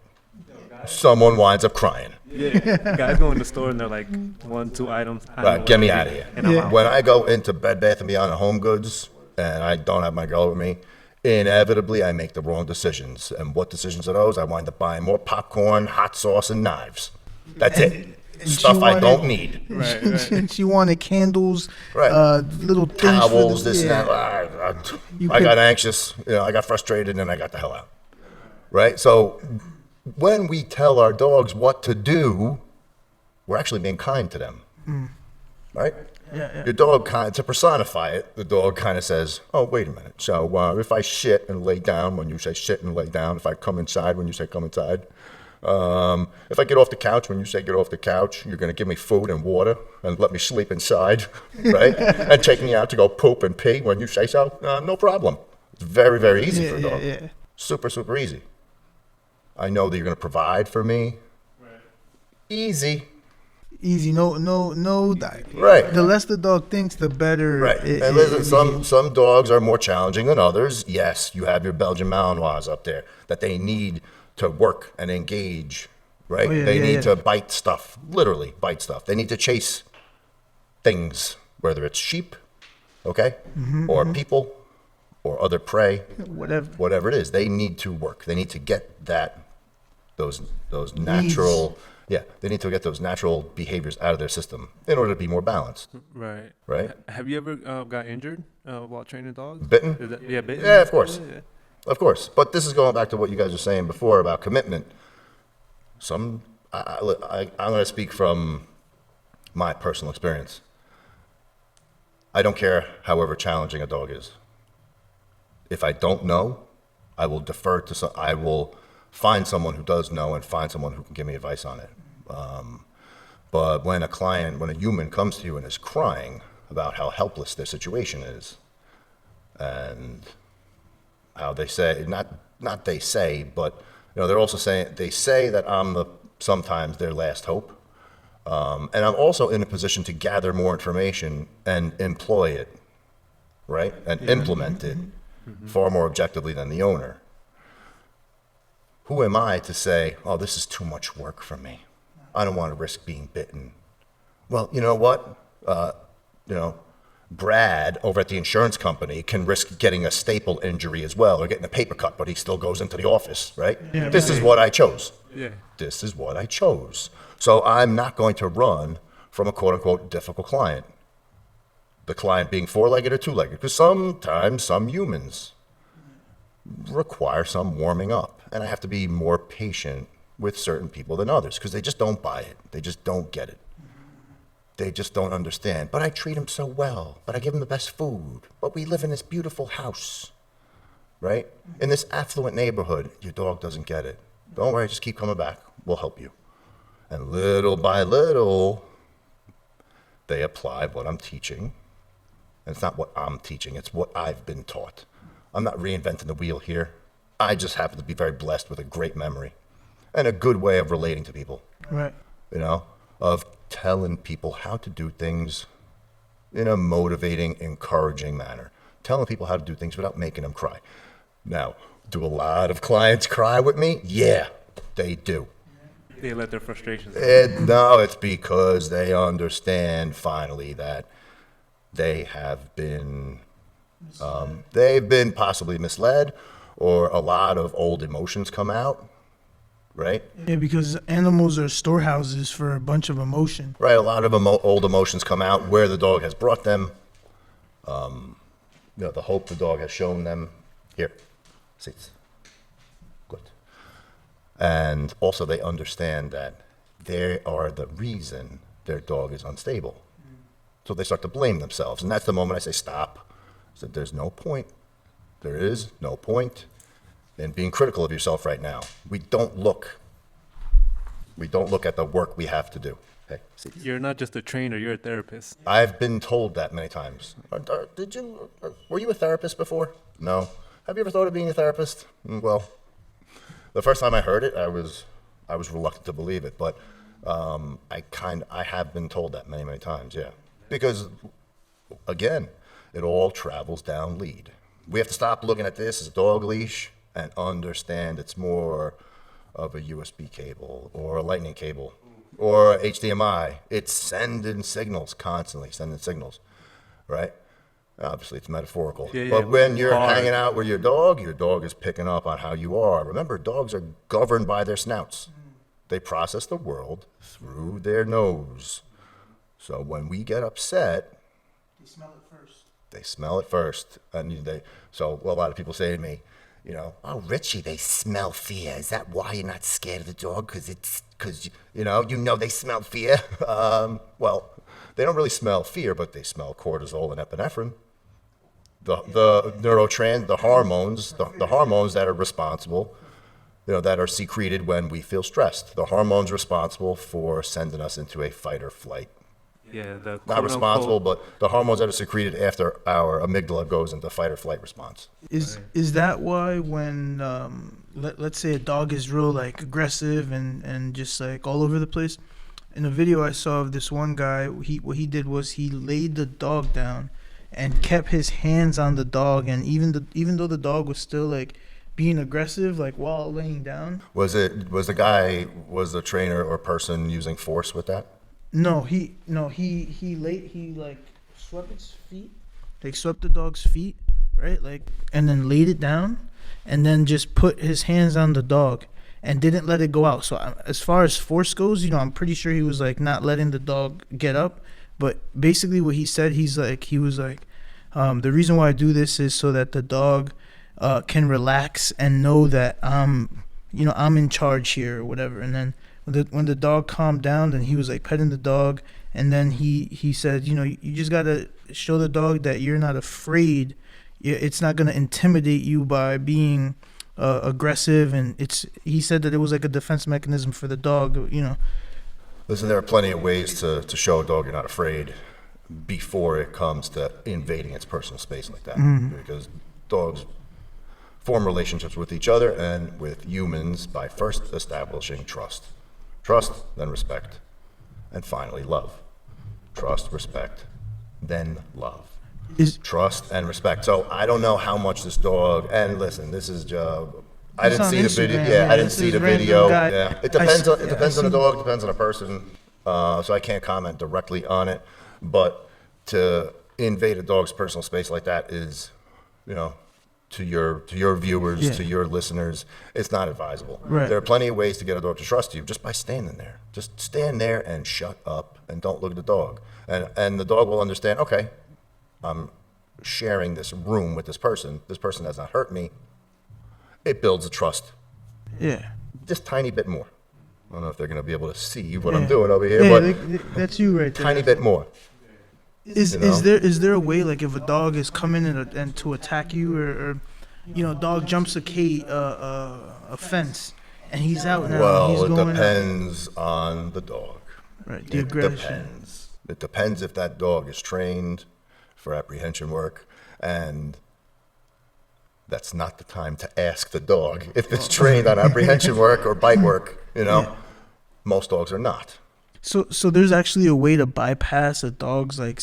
Someone winds up crying. Yeah, guys go in the store and they're like 1, 2 items. Right, get me out of here. And I'm out. When I go into Bed Bath & Beyond and Home Goods and I don't have my girl with me, inevitably I make the wrong decisions. And what decisions are those? I wind up buying more popcorn, hot sauce, and knives. That's it. Stuff I don't need. Right. She wanted candles, Right. little things Towels, for this and that. I got anxious. I got frustrated, and I got the hell out. Right? So when we tell our dogs what to do, we're actually being kind to them. right? Yeah. Your dog to personify it, the dog kind of says, "Oh, wait a minute. So if I shit and lay down when you say shit and lay down, if I come inside when you say come inside, if I get off the couch when you say get off the couch, you're going to give me food and water and let me sleep inside, right? And take me out to go poop and pee when you say so, no problem." It's very, very easy for a dog. Yeah. Super, super easy. I know that you're going to provide for me. Right. Easy. Easy. No. Right. The less the dog thinks, the better. Right. And listen, some dogs are more challenging than others. Yes, you have your Belgian Malinois up there that they need to work and engage, right? Oh, yeah, they yeah, need yeah. to bite stuff, literally bite stuff. They need to chase things, whether it's sheep, okay, or people, or other prey, whatever it is. They need to work. They need to get those natural, they need to get those natural behaviors out of their system in order to be more balanced. Right. Right. Have you ever got injured while training dogs? Bitten? Bitten. Yeah, of course. Yeah. Of course, but this is going back to what you guys were saying before about commitment. I'm going to speak from my personal experience. I don't care however challenging a dog is. If I don't know, I will defer to I will find someone who does know and find someone who can give me advice on it. But when a human comes to you and is crying about how helpless their situation is, and how they say, not they say, but they're also saying, they say that I'm sometimes their last hope. And I'm also in a position to gather more information and employ it, right? And implement it far more objectively than the owner. Who am I to say, oh, this is too much work for me. I don't want to risk being bitten. Well, you know what? Brad over at the insurance company can risk getting a staple injury as well or getting a paper cut, but he still goes into the office, right? Yeah, this is what I chose. Yeah. This is what I chose. So I'm not going to run from a quote-unquote difficult client. The client being four-legged or two-legged, because sometimes some humans require some warming up. And I have to be more patient with certain people than others because they just don't buy it. They just don't get it. They just don't understand. But I treat them so well. But I give them the best food. But we live in this beautiful house, right? In this affluent neighborhood, your dog doesn't get it. Don't worry, just keep coming back. We'll help you. And little by little, they apply what I'm teaching. And it's not what I'm teaching, it's what I've been taught. I'm not reinventing the wheel here. I just happen to be very blessed with a great memory and a good way of relating to people. Right. Of telling people how to do things in a motivating, encouraging manner. Telling people how to do things without making them cry. Now, do a lot of clients cry with me? Yeah, they do. They let their frustrations out. No, it's because they understand finally that they have been, they've been possibly misled, or a lot of old emotions come out, right? Yeah, because animals are storehouses for a bunch of emotion. Right, a lot of old emotions come out where the dog has brought them, the hope the dog has shown them. Here, seats. Good. And also they understand that they are the reason their dog is unstable. So they start to blame themselves. And that's the moment I say, stop. I said, there's no point. There is no point in being critical of yourself right now. We don't look at the work we have to do. Hey, seats. You're not just a trainer, you're a therapist. I've been told that many times. Were you a therapist before? No. Have you ever thought of being a therapist? Well, the first time I heard it, I was reluctant to believe it, but I have been told that many, many times, yeah. Because, again, it all travels down lead. We have to stop looking at this as a dog leash and understand it's more of a USB cable or a lightning cable or HDMI. It's sending signals, constantly sending signals, right? Obviously, it's metaphorical. Yeah, but when you're hard. hanging out with your dog is picking up on how you are. Remember, dogs are governed by their snouts. They process the world through their nose. So when we get upset, They smell it first. they smell it first. And so a lot of people say to me, oh, Richie, they smell fear. Is that why you're not scared of the dog? Because because, you know they smell fear. Well, they don't really smell fear, but they smell cortisol and epinephrine. The hormones, the hormones that are responsible, that are secreted when we feel stressed. The hormones responsible for sending us into a fight or flight. Yeah, the Not responsible, but the hormones that are secreted after our amygdala goes into fight or flight response. Is that why when let's say a dog is real like aggressive and just like all over the place? In a video I saw of this one guy, what he did was he laid the dog down and kept his hands on the dog, and even though the dog was still like being aggressive, like while laying down. Was the trainer or person using force with that? No, he like swept its feet, like swept the dog's feet, right? Like, and then laid it down, and then just put his hands on the dog and didn't let it go out. So as far as force goes, I'm pretty sure he was like not letting the dog get up. But basically what he said, he was like, the reason why I do this is so that the dog can relax and know that I'm in charge here or whatever. And then when the dog calmed down, then he was like petting the dog, and then he said, you just gotta show the dog that you're not afraid. It's not gonna intimidate you by being aggressive, and he said that it was like a defense mechanism for the dog. Listen, there are plenty of ways to show a dog you're not afraid before it comes to invading its personal space like that. Mm-hmm. Because dogs form relationships with each other and with humans by first establishing trust. Trust, then respect, and finally love. Trust, respect, then love. Trust and respect. So I don't know how much this dog, and listen, this is I didn't see the video. Yeah, I didn't see the video. Yeah, it depends on the dog. Depends on the person. So I can't comment directly on it. But to invade a dog's personal space like that is, to your viewers, to your listeners, it's not advisable. Right. There are plenty of ways to get a dog to trust you just by standing there. Just stand there and shut up and don't look at the dog. And the dog will understand, okay, I'm sharing this room with this person. This person has not hurt me. It builds a trust. Yeah. Just tiny bit more. I don't know if they're going to be able to see what I'm doing over here, but that's you right there. Tiny bit more. Is there a way, like if a dog is coming in and to attack you, or dog jumps a fence and he's out now? Well, it depends on the dog. Right. The aggression. It depends if that dog is trained for apprehension work, and that's not the time to ask the dog if it's trained on apprehension work or bite work. Most dogs are not. So there's actually a way to bypass a dog's I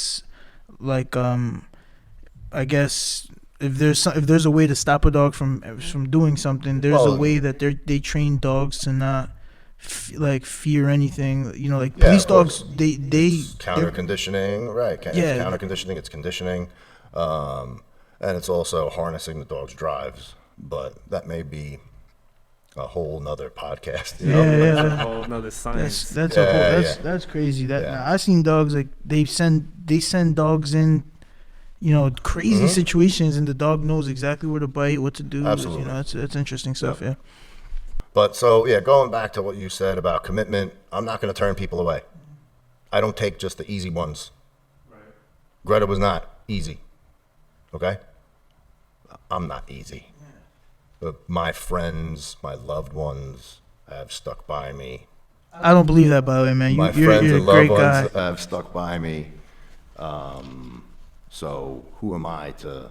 guess if there's a way to stop a dog from doing something, there's a way that they train dogs to not fear anything. Police dogs, they counter conditioning, right? It's counter conditioning. It's conditioning, and it's also harnessing the dog's drives. But that may be a whole nother podcast. A whole nother science. That's crazy. I've seen dogs they send dogs in, crazy situations, and the dog knows exactly where to bite, what to do. Absolutely. That's interesting stuff. Yeah. But going back to what you said about commitment, I'm not going to turn people away. I don't take just the easy ones. Right. Greta was not easy. Okay? I'm not easy. Yeah. But my friends, my loved ones have stuck by me. I don't believe that, by the way, man. My friends and loved ones have stuck by me. So who am I to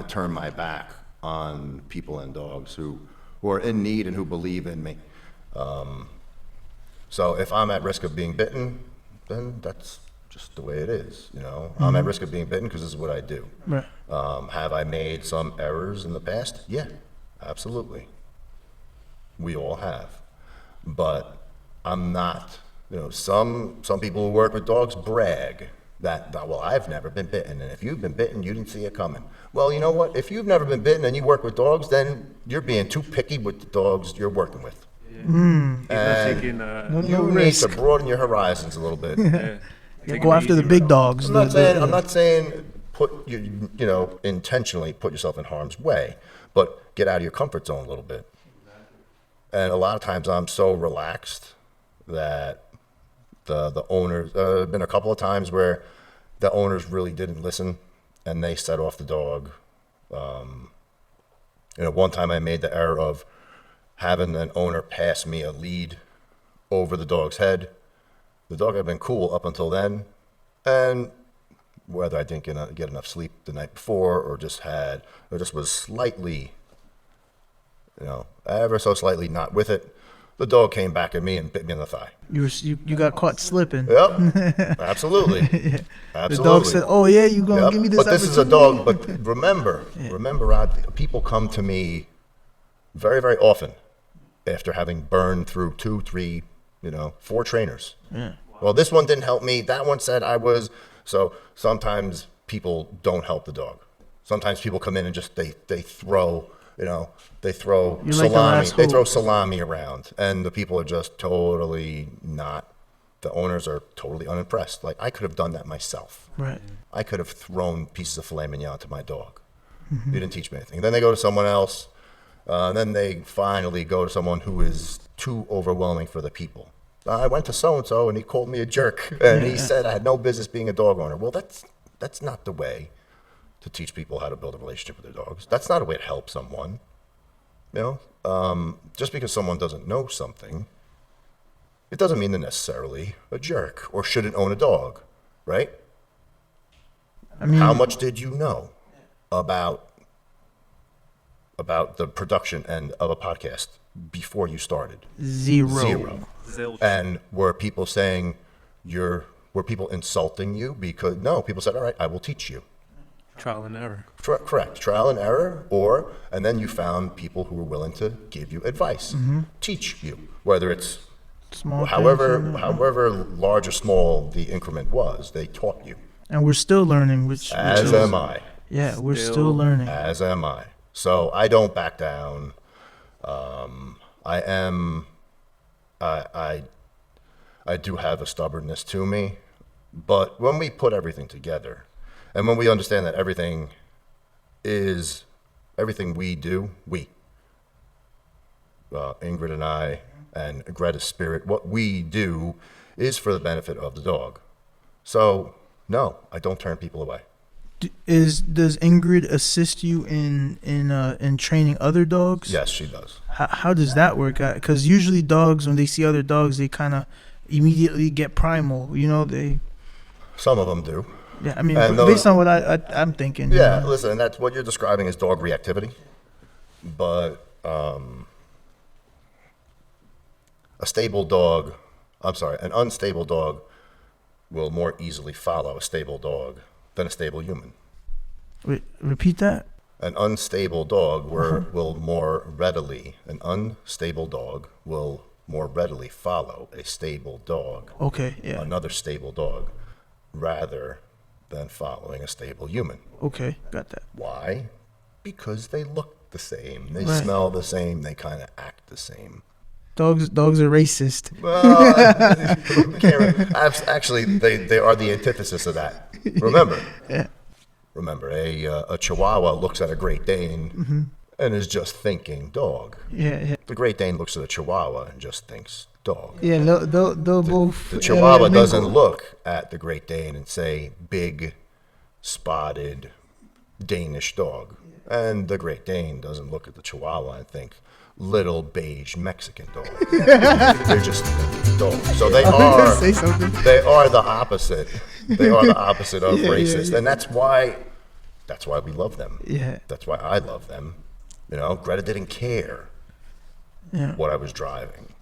turn my back on people and dogs who are in need and who believe in me? So if I'm at risk of being bitten, then that's just the way it is. I'm at risk of being bitten because this is what I do. Right. Have I made some errors in the past? Yeah, absolutely. We all have. But I'm not, some people who work with dogs brag that, well, I've never been bitten, and if you've been bitten, you didn't see it coming. Well, you know what? If you've never been bitten and you work with dogs, then you're being too picky with the dogs you're working with. Yeah. And you need to broaden your horizons a little bit. Go after the big dogs. I'm not saying intentionally put yourself in harm's way, but get out of your comfort zone a little bit. And a lot of times I'm so relaxed that the owners, been a couple of times where the owners really didn't listen and they set off the dog. One time I made the error of having an owner pass me a lead over the dog's head. The dog had been cool up until then, and whether I didn't get enough sleep the night before or just was slightly, ever so slightly not with it, the dog came back at me and bit me in the thigh. You got caught slipping. Yep, absolutely. Yeah. Absolutely. The dog said, "Oh yeah, you gonna give me this?" But this is a dog. But remember, Rod, people come to me very, very often after having burned through 2, 3, 4 trainers. Yeah. Well, this one didn't help me. That one said I was. So sometimes people don't help the dog. Sometimes people come in and just they throw. They throw You're like salami. They throw salami around, and the people are just totally not. The owners are totally unimpressed. Like, I could have done that myself. Right. I could have thrown pieces of filet mignon to my dog. You didn't teach me anything. Then they go to someone else. Then they finally go to someone who is too overwhelming for the people. I went to so-and-so, and he called me a jerk, and he said I had no business being a dog owner. Well, that's not the way to teach people how to build a relationship with their dogs. That's not a way to help someone. Just because someone doesn't know something, it doesn't mean they're necessarily a jerk or shouldn't own a dog, right? I mean, how much did you know about the production end of a podcast before you started? Zero. Zilch. And were people saying were people insulting you? Because no, people said, all right, I will teach you. Trial and error. Correct. Trial and error, and then you found people who were willing to give you advice, teach you, whether it's Small however large or small the increment was, they taught you. And we're still learning, which Am I. Yeah, we're still learning. As am I. So I don't back down. I do have a stubbornness to me, but when we put everything together, and when we understand that everything we do, Ingrid and I, and Greta's spirit, what we do is for the benefit of the dog. So, no, I don't turn people away. Does Ingrid assist you in training other dogs? Yes, she does. How does that work? Because usually dogs, when they see other dogs, they kind of immediately get primal. Some of them do. Yeah, I mean, based on what I'm thinking. Yeah, listen, that's what you're describing as dog reactivity. But an unstable dog will more easily follow a stable dog than a stable human. Wait, repeat that? An unstable dog will more readily follow a stable dog. Okay, yeah. Another stable dog, rather than following a stable human. Okay, got that. Why? Because they look the same, they Right. smell the same, they kind of act the same. Dogs are racist. Well, actually, they are the antithesis of that. Remember, a Chihuahua looks at a Great Dane and is just thinking dog. Yeah. The Great Dane looks at a Chihuahua and just thinks dog. Yeah, they'll both. The Chihuahua mingle. doesn't look at the Great Dane and say big, spotted, Danish dog. And the Great Dane doesn't look at the Chihuahua and think little beige Mexican dog. They're just dogs. So they are. Say something. They are the opposite. They are the opposite of racist, and that's why we love them. Yeah. That's why I love them. Greta didn't care what I was driving.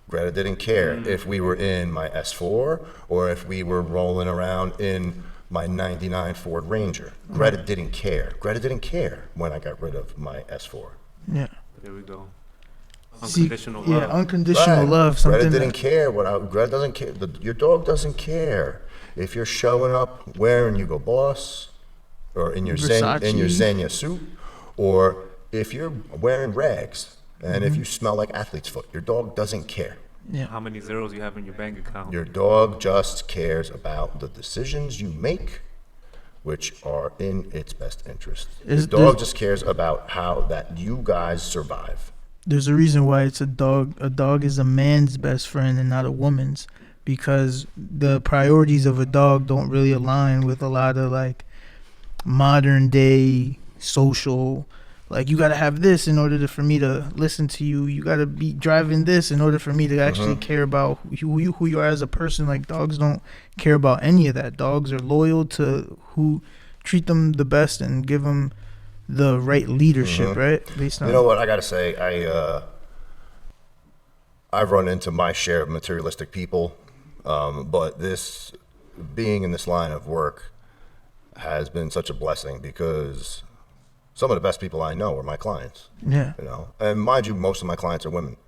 Greta didn't care if we were in my S4 or if we were rolling around in my 99 Ford Ranger. Greta didn't care. Greta didn't care when I got rid of my S4. Yeah. There we go. Unconditional love. Yeah, unconditional love. Greta Something didn't care Greta doesn't care. Your dog doesn't care if you're showing up wearing Hugo Boss or in your Xenia suit, or if you're wearing rags and if you smell like athlete's foot. Your dog doesn't care. Yeah. How many zeros you have in your bank account? Your dog just cares about the decisions you make, which are in its best interest. Your dog just cares about how that you guys survive. there's a reason why it's a dog. A dog is a man's best friend and not a woman's, because the priorities of a dog don't really align with a lot of like modern day social. Like, you gotta have this in order for me to listen to you. You gotta be driving this in order for me to actually care about who you are as a person. Like, dogs don't care about any of that. Dogs are loyal to who treat them the best and give them the right leadership, right? Based on, you know what I gotta say, I've run into my share of materialistic people, but this being in this line of work has been such a blessing, because some of the best people I know are my clients. Yeah. You know, and mind you, most of my clients are women.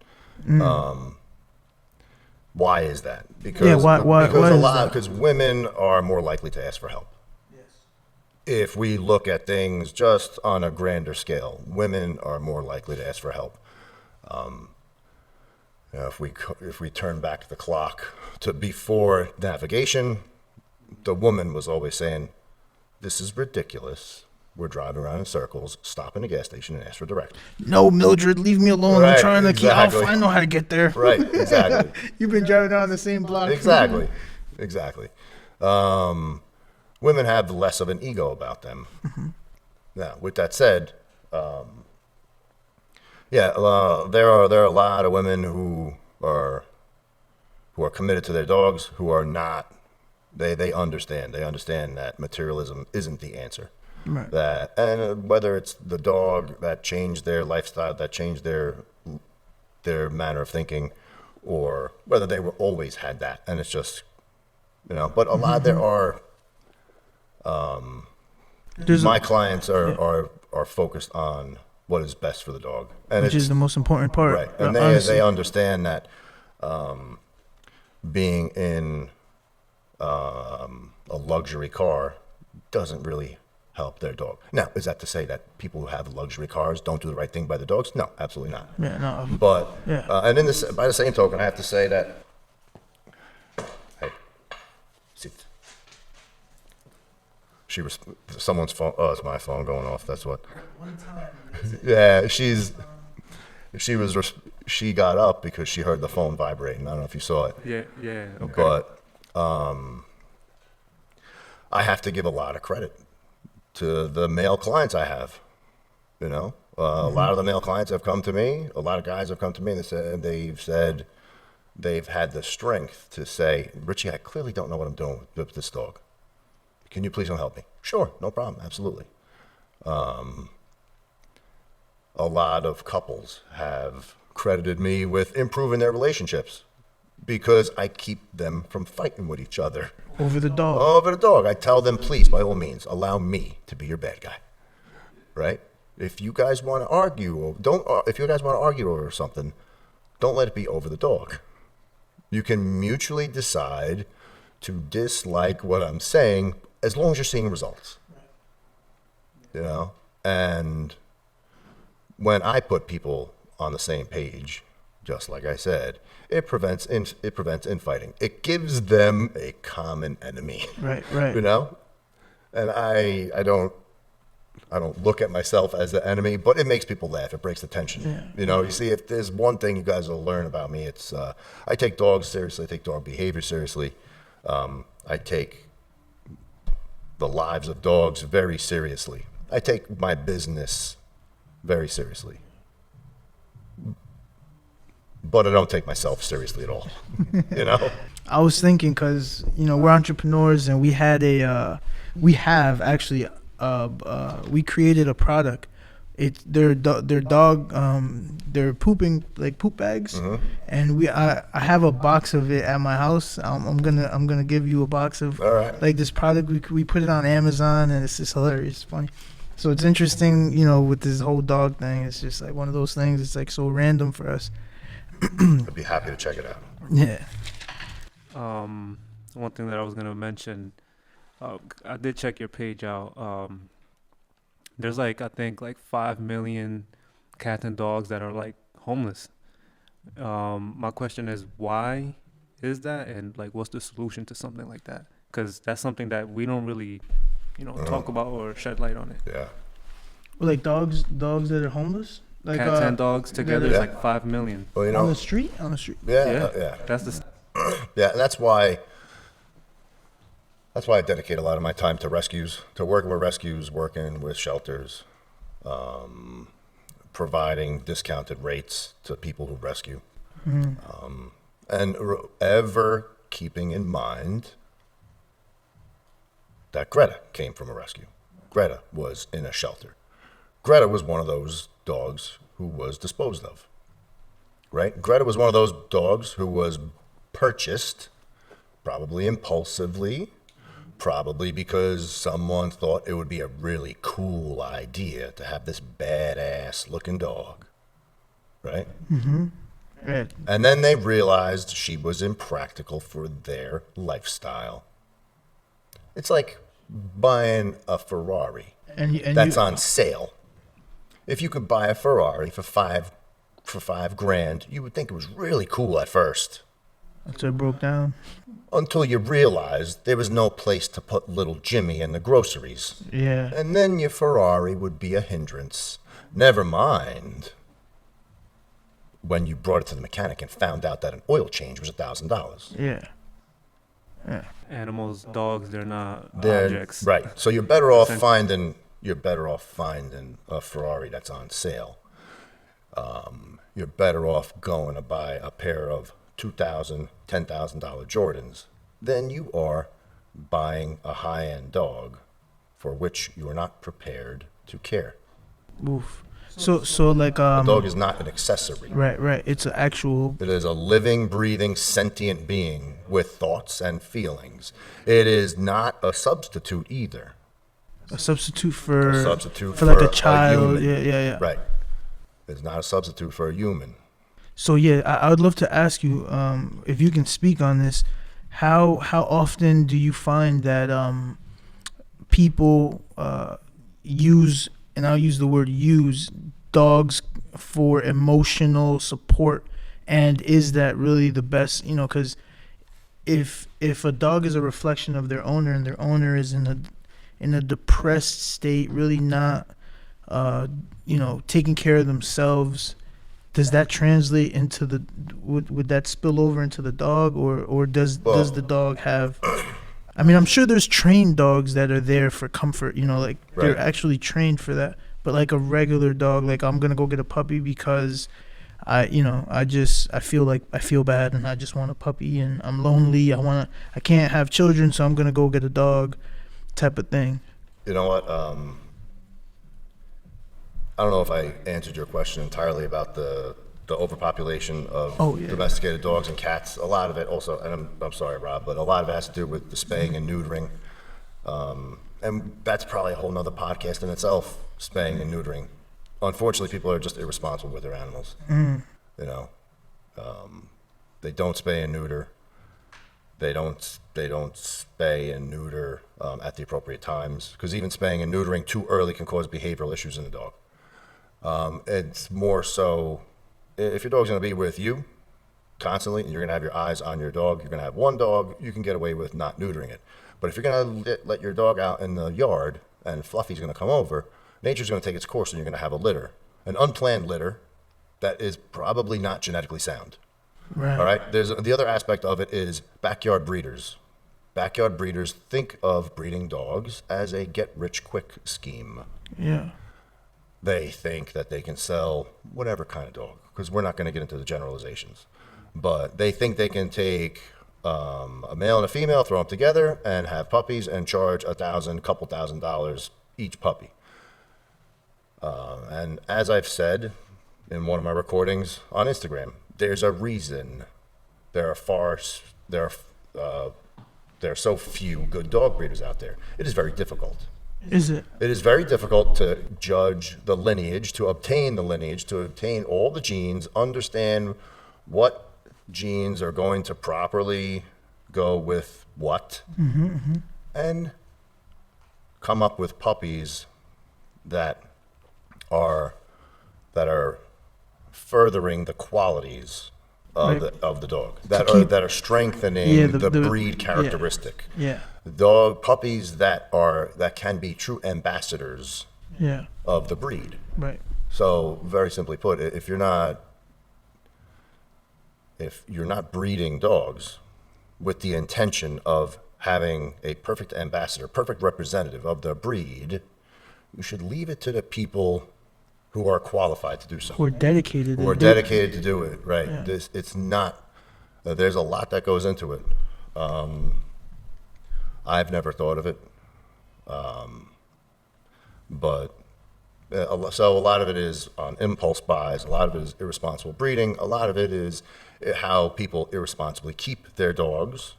Why is that? Because because women are more likely to ask for help. If we look at things just on a grander scale, women are more likely to ask for help. You know, if we turn back the clock to before navigation, the woman was always saying, "This is ridiculous. We're driving around in circles. Stop in a gas station and ask for directions." No, Mildred, leave me alone. Right, I'm trying to exactly. I know how to get there. Right, exactly. You've been driving down the same block. Exactly. Women have less of an ego about them. Now, with that said, there are a lot of women who are committed to their dogs, who are not. They understand that materialism isn't the answer. Right. That, and whether it's the dog that changed their lifestyle, that changed their manner of thinking, or whether they were always had that, and it's just, you know. But a lot there are. My clients are focused on what is best for the dog, and which is the most important part. Right, and they understand that being in a luxury car doesn't really help their dog. Now, is that to say that people who have luxury cars don't do the right thing by the dogs? No, absolutely not. Yeah, no. But Yeah. And by the same token, I have to say that. Hey, sit. Someone's phone. Oh, it's my phone going off. That's what. One time. Yeah, she got up because she heard the phone vibrating. I don't know if you saw it. Yeah, okay. But I have to give a lot of credit to the male clients I have. You know, a lot of the male clients have come to me. A lot of guys have come to me and they've said they've had the strength to say, "Richie, I clearly don't know what I'm doing with this dog. Can you please help me?" Sure, no problem, absolutely. A lot of couples have credited me with improving their relationships because I keep them from fighting with each other. Over the dog. Over the dog. I tell them, please, by all means, allow me to be your bad guy. Right? If you guys want to argue, if you guys want to argue over something, don't let it be over the dog. You can mutually decide to dislike what I'm saying as long as you're seeing results. You know? And when I put people on the same page, just like I said, it prevents infighting. It gives them a common enemy. Right. You know? And I don't look at myself as the enemy, but it makes people laugh. It breaks the tension. Yeah. You know, you see, if there's one thing you guys will learn about me, it's I take dogs seriously. I take dog behavior seriously. I take the lives of dogs very seriously. I take my business very seriously. But I don't take myself seriously at all. You know? I was thinking, because, you know, we're entrepreneurs and we created a product. It's their dog, they're pooping, like poop bags. Mm-hmm. And I have a box of it at my house. I'm gonna give you a box of like this product. We put it on Amazon, and it's just hilarious. It's funny. So it's interesting, you know, with this whole dog thing. It's just like one of those things. It's like so random for us. I'd be happy to check it out. Yeah. One thing that I was gonna mention, I did check your page out. There's I think 5 million cats and dogs that are like homeless. My question is, why is that, and what's the solution to something like that? Because that's something that we don't really, talk about or shed light on it. Yeah. Like dogs that are homeless. Like cats and dogs together is Yeah. like 5 million. Well, you on know, the street. On the street. yeah, yeah. That's the Yeah, that's why I dedicate a lot of my time to rescues, to working with rescues, working with shelters, providing discounted rates to people who rescue, and ever keeping in mind that Greta came from a rescue. Greta was in a shelter. Greta was one of those dogs who was disposed of, right? Greta was one of those dogs who was purchased, probably impulsively, probably because someone thought it would be a really cool idea to have this badass looking dog, right? Right. And then they realized she was impractical for their lifestyle. It's like buying a Ferrari And that's you, on sale. If you could buy a Ferrari for $5,000, you would think it was really cool at first. until it broke down. Until you realized there was no place to put little Jimmy and the groceries. Yeah. And then your Ferrari would be a hindrance. Never mind when you brought it to the mechanic and found out that an oil change was $1,000. Yeah. Yeah. animals, dogs. They're not They're- objects. Right. So you're better off Essen- finding a Ferrari that's on sale. You're better off going to buy a pair of $2,000, $10,000 Jordans than you are buying a high-end dog for which you are not prepared to care. Oof. So like A dog is not an accessory. right. It's an actual. It is a living, breathing, sentient being with thoughts and feelings. It is not a substitute either. A substitute for A substitute for like for a a child. human. Yeah. Right. It's not a substitute for a human. So yeah, I would love to ask you if you can speak on this. How often do you find that people use, and I'll use the word use, dogs for emotional support, and is that really the best? You know, because if a dog is a reflection of their owner, and their owner is in a depressed state, really not taking care of themselves, does that translate into the would that spill over into the dog, or does the dog have, I mean, I'm sure there's trained dogs that are there for comfort, like they're Right. actually trained for that, but like a regular dog, like I'm gonna go get a puppy because I feel bad and I just want a puppy and I'm lonely, I can't have children, so I'm gonna go get a dog, type of thing. You know what? I don't know if I answered your question entirely about the overpopulation of domesticated dogs and cats. A lot of it also, and I'm sorry, Rob, but a lot of it has to do with the spaying and neutering. And that's probably a whole nother podcast in itself, spaying and neutering. Unfortunately, people are just irresponsible with their animals. You know, they don't spay and neuter. They don't spay and neuter at the appropriate times, because even spaying and neutering too early can cause behavioral issues in the dog. It's more so if your dog's going to be with you constantly and you're going to have your eyes on your dog, you're going to have one dog, you can get away with not neutering it. But if you're going to let your dog out in the yard and Fluffy's going to come over, nature's going to take its course and you're going to have a litter, an unplanned litter that is probably not genetically sound. Right. All right. There's the other aspect of it is backyard breeders. Backyard breeders think of breeding dogs as a get-rich-quick scheme. Yeah. They think that they can sell whatever kind of dog, because we're not going to get into the generalizations. But they think they can take a male and a female, throw them together, and have puppies and charge couple $1,000 each puppy. And as I've said in one of my recordings on Instagram, there's a reason there are so few good dog breeders out there. It is very difficult. Is it? It is very difficult to judge the lineage, to obtain all the genes, understand what genes are going to properly go with what, and come up with puppies that are furthering the qualities of the dog, that are strengthening the breed characteristic. Yeah. Dog puppies that can be true ambassadors Yeah. of the breed. Right. So very simply put, if you're not breeding dogs with the intention of having a perfect ambassador, perfect representative of the breed, you should leave it to the people who are qualified to do so. Who are dedicated. Who are dedicated to do it, right? Yeah. It's not, there's a lot that goes into it. I've never thought of it. But so a lot of it is on impulse buys, a lot of it is irresponsible breeding, a lot of it is how people irresponsibly keep their dogs,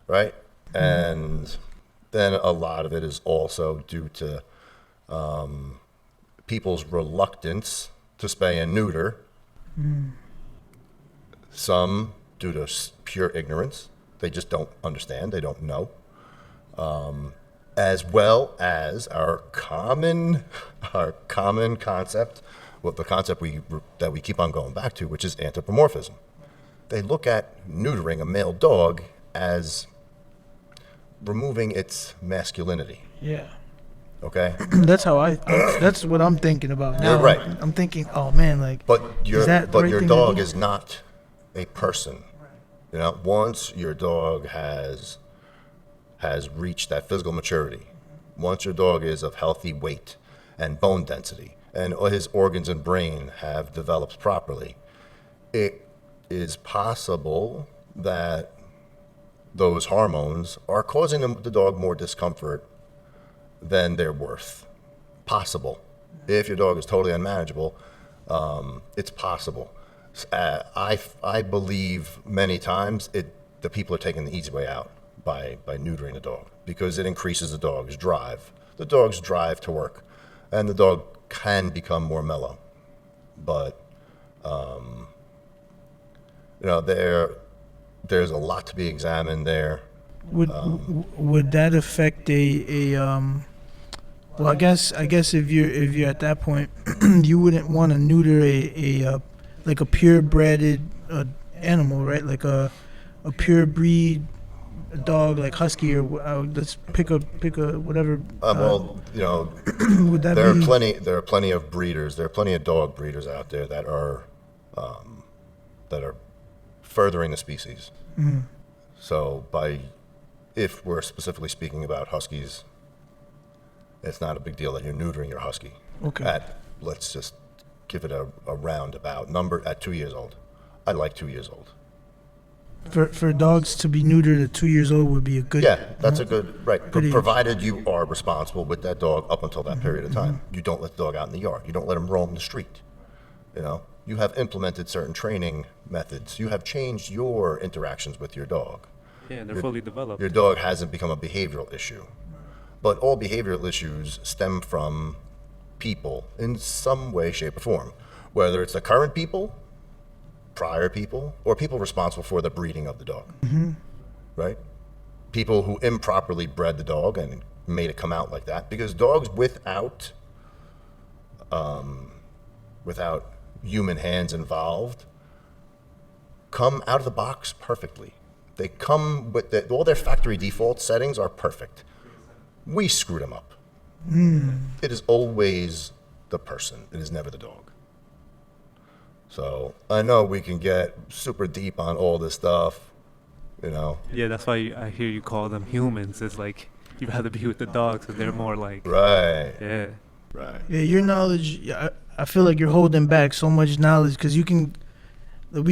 right? And then a lot of it is also due to people's reluctance to spay and neuter. Some due to pure ignorance, they just don't understand, they don't know. As well as our common concept, well, the concept that we keep on going back to, which is anthropomorphism. They look at neutering a male dog as removing its masculinity. Yeah. Okay. That's what I'm thinking about now. You're right. I'm thinking, oh man, like. But your the right your thing to dog do? is not a person. You know, once your dog has reached that physical maturity, once your dog is of healthy weight and bone density, and his organs and brain have developed properly, it is possible that those hormones are causing the dog more discomfort than they're worth. Possible. If your dog is totally unmanageable, it's possible. I believe many times the people are taking the easy way out by neutering the dog, because it increases the dog's drive to work, and the dog can become more mellow. But there's a lot to be examined there. Would that affect well, I guess if you're at that point, you wouldn't want to neuter a like a purebred animal, right? Like a pure breed dog, like husky, or let's pick a whatever. Well, you know, Would that there be? are plenty of breeders. There are plenty of dog breeders out there that are furthering the species. So if we're specifically speaking about huskies, it's not a big deal that you're neutering your husky. Okay. Let's just give it a roundabout number at 2 years old. I like 2 years old. For dogs to be neutered at 2 years old would be a good. Yeah, that's a good, right. Good age. Provided you are responsible with that dog up until that period of time. You don't let the dog out in the yard. You don't let him roam the street. You know, you have implemented certain training methods. You have changed your interactions with your dog. Yeah, they're fully developed. Your dog hasn't become a behavioral issue. But all behavioral issues stem from people in some way, shape, or form. Whether it's the current people, prior people, or people responsible for the breeding of the dog. Right? People who improperly bred the dog and made it come out like that. Because dogs without human hands involved come out of the box perfectly. They come with all their factory default settings are perfect. We screwed them up. It is always the person. It is never the dog. So I know we can get super deep on all this stuff, you know. Yeah, that's why I hear you call them humans. It's like you'd rather be with the dogs because they're more like. Right. Yeah. Right. Yeah, your knowledge. I feel like you're holding back so much knowledge because we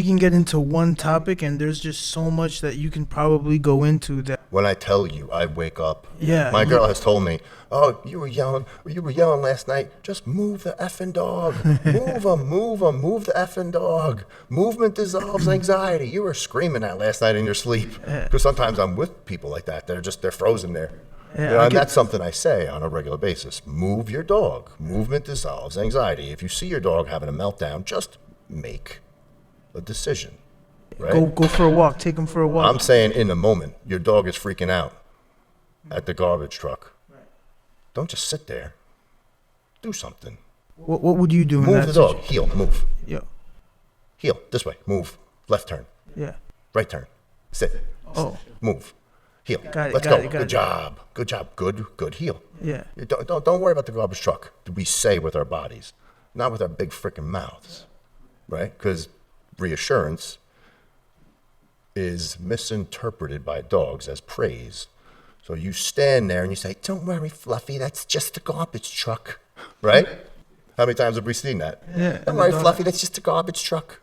can get into one topic and there's just so much that you can probably go into that. When I tell you, I wake up. Yeah. My girl has told me, "Oh, you were yelling last night. Just move the effing dog. Move him, move the effing dog. Movement dissolves anxiety." You were screaming that last night in your sleep. Because sometimes I'm with people like that. They're frozen there. Yeah, You know, I and get- that's something I say on a regular basis. Move your dog. Movement dissolves anxiety. If you see your dog having a meltdown, just make a decision. Right? Go for a walk. Take him for a walk. I'm saying in the moment, your dog is freaking out at the garbage truck. Don't just sit there. Do something. What would you do in Move that the dog. situation? Heel. Move. Yeah. Heel. This way. Move. Left turn. Yeah. Right turn. Sit. Oh. Move. Heel. Got it, Let's got go. it, got Good it. job. Good job. Good heel. Yeah. Don't worry about the garbage truck. We say with our bodies. not with our big freaking mouths, right? Because reassurance is misinterpreted by dogs as praise. So you stand there and you say, "Don't worry, Fluffy, that's just a garbage truck," right? How many times have we seen that? Yeah. "Don't worry, Fluffy, that's just a garbage truck.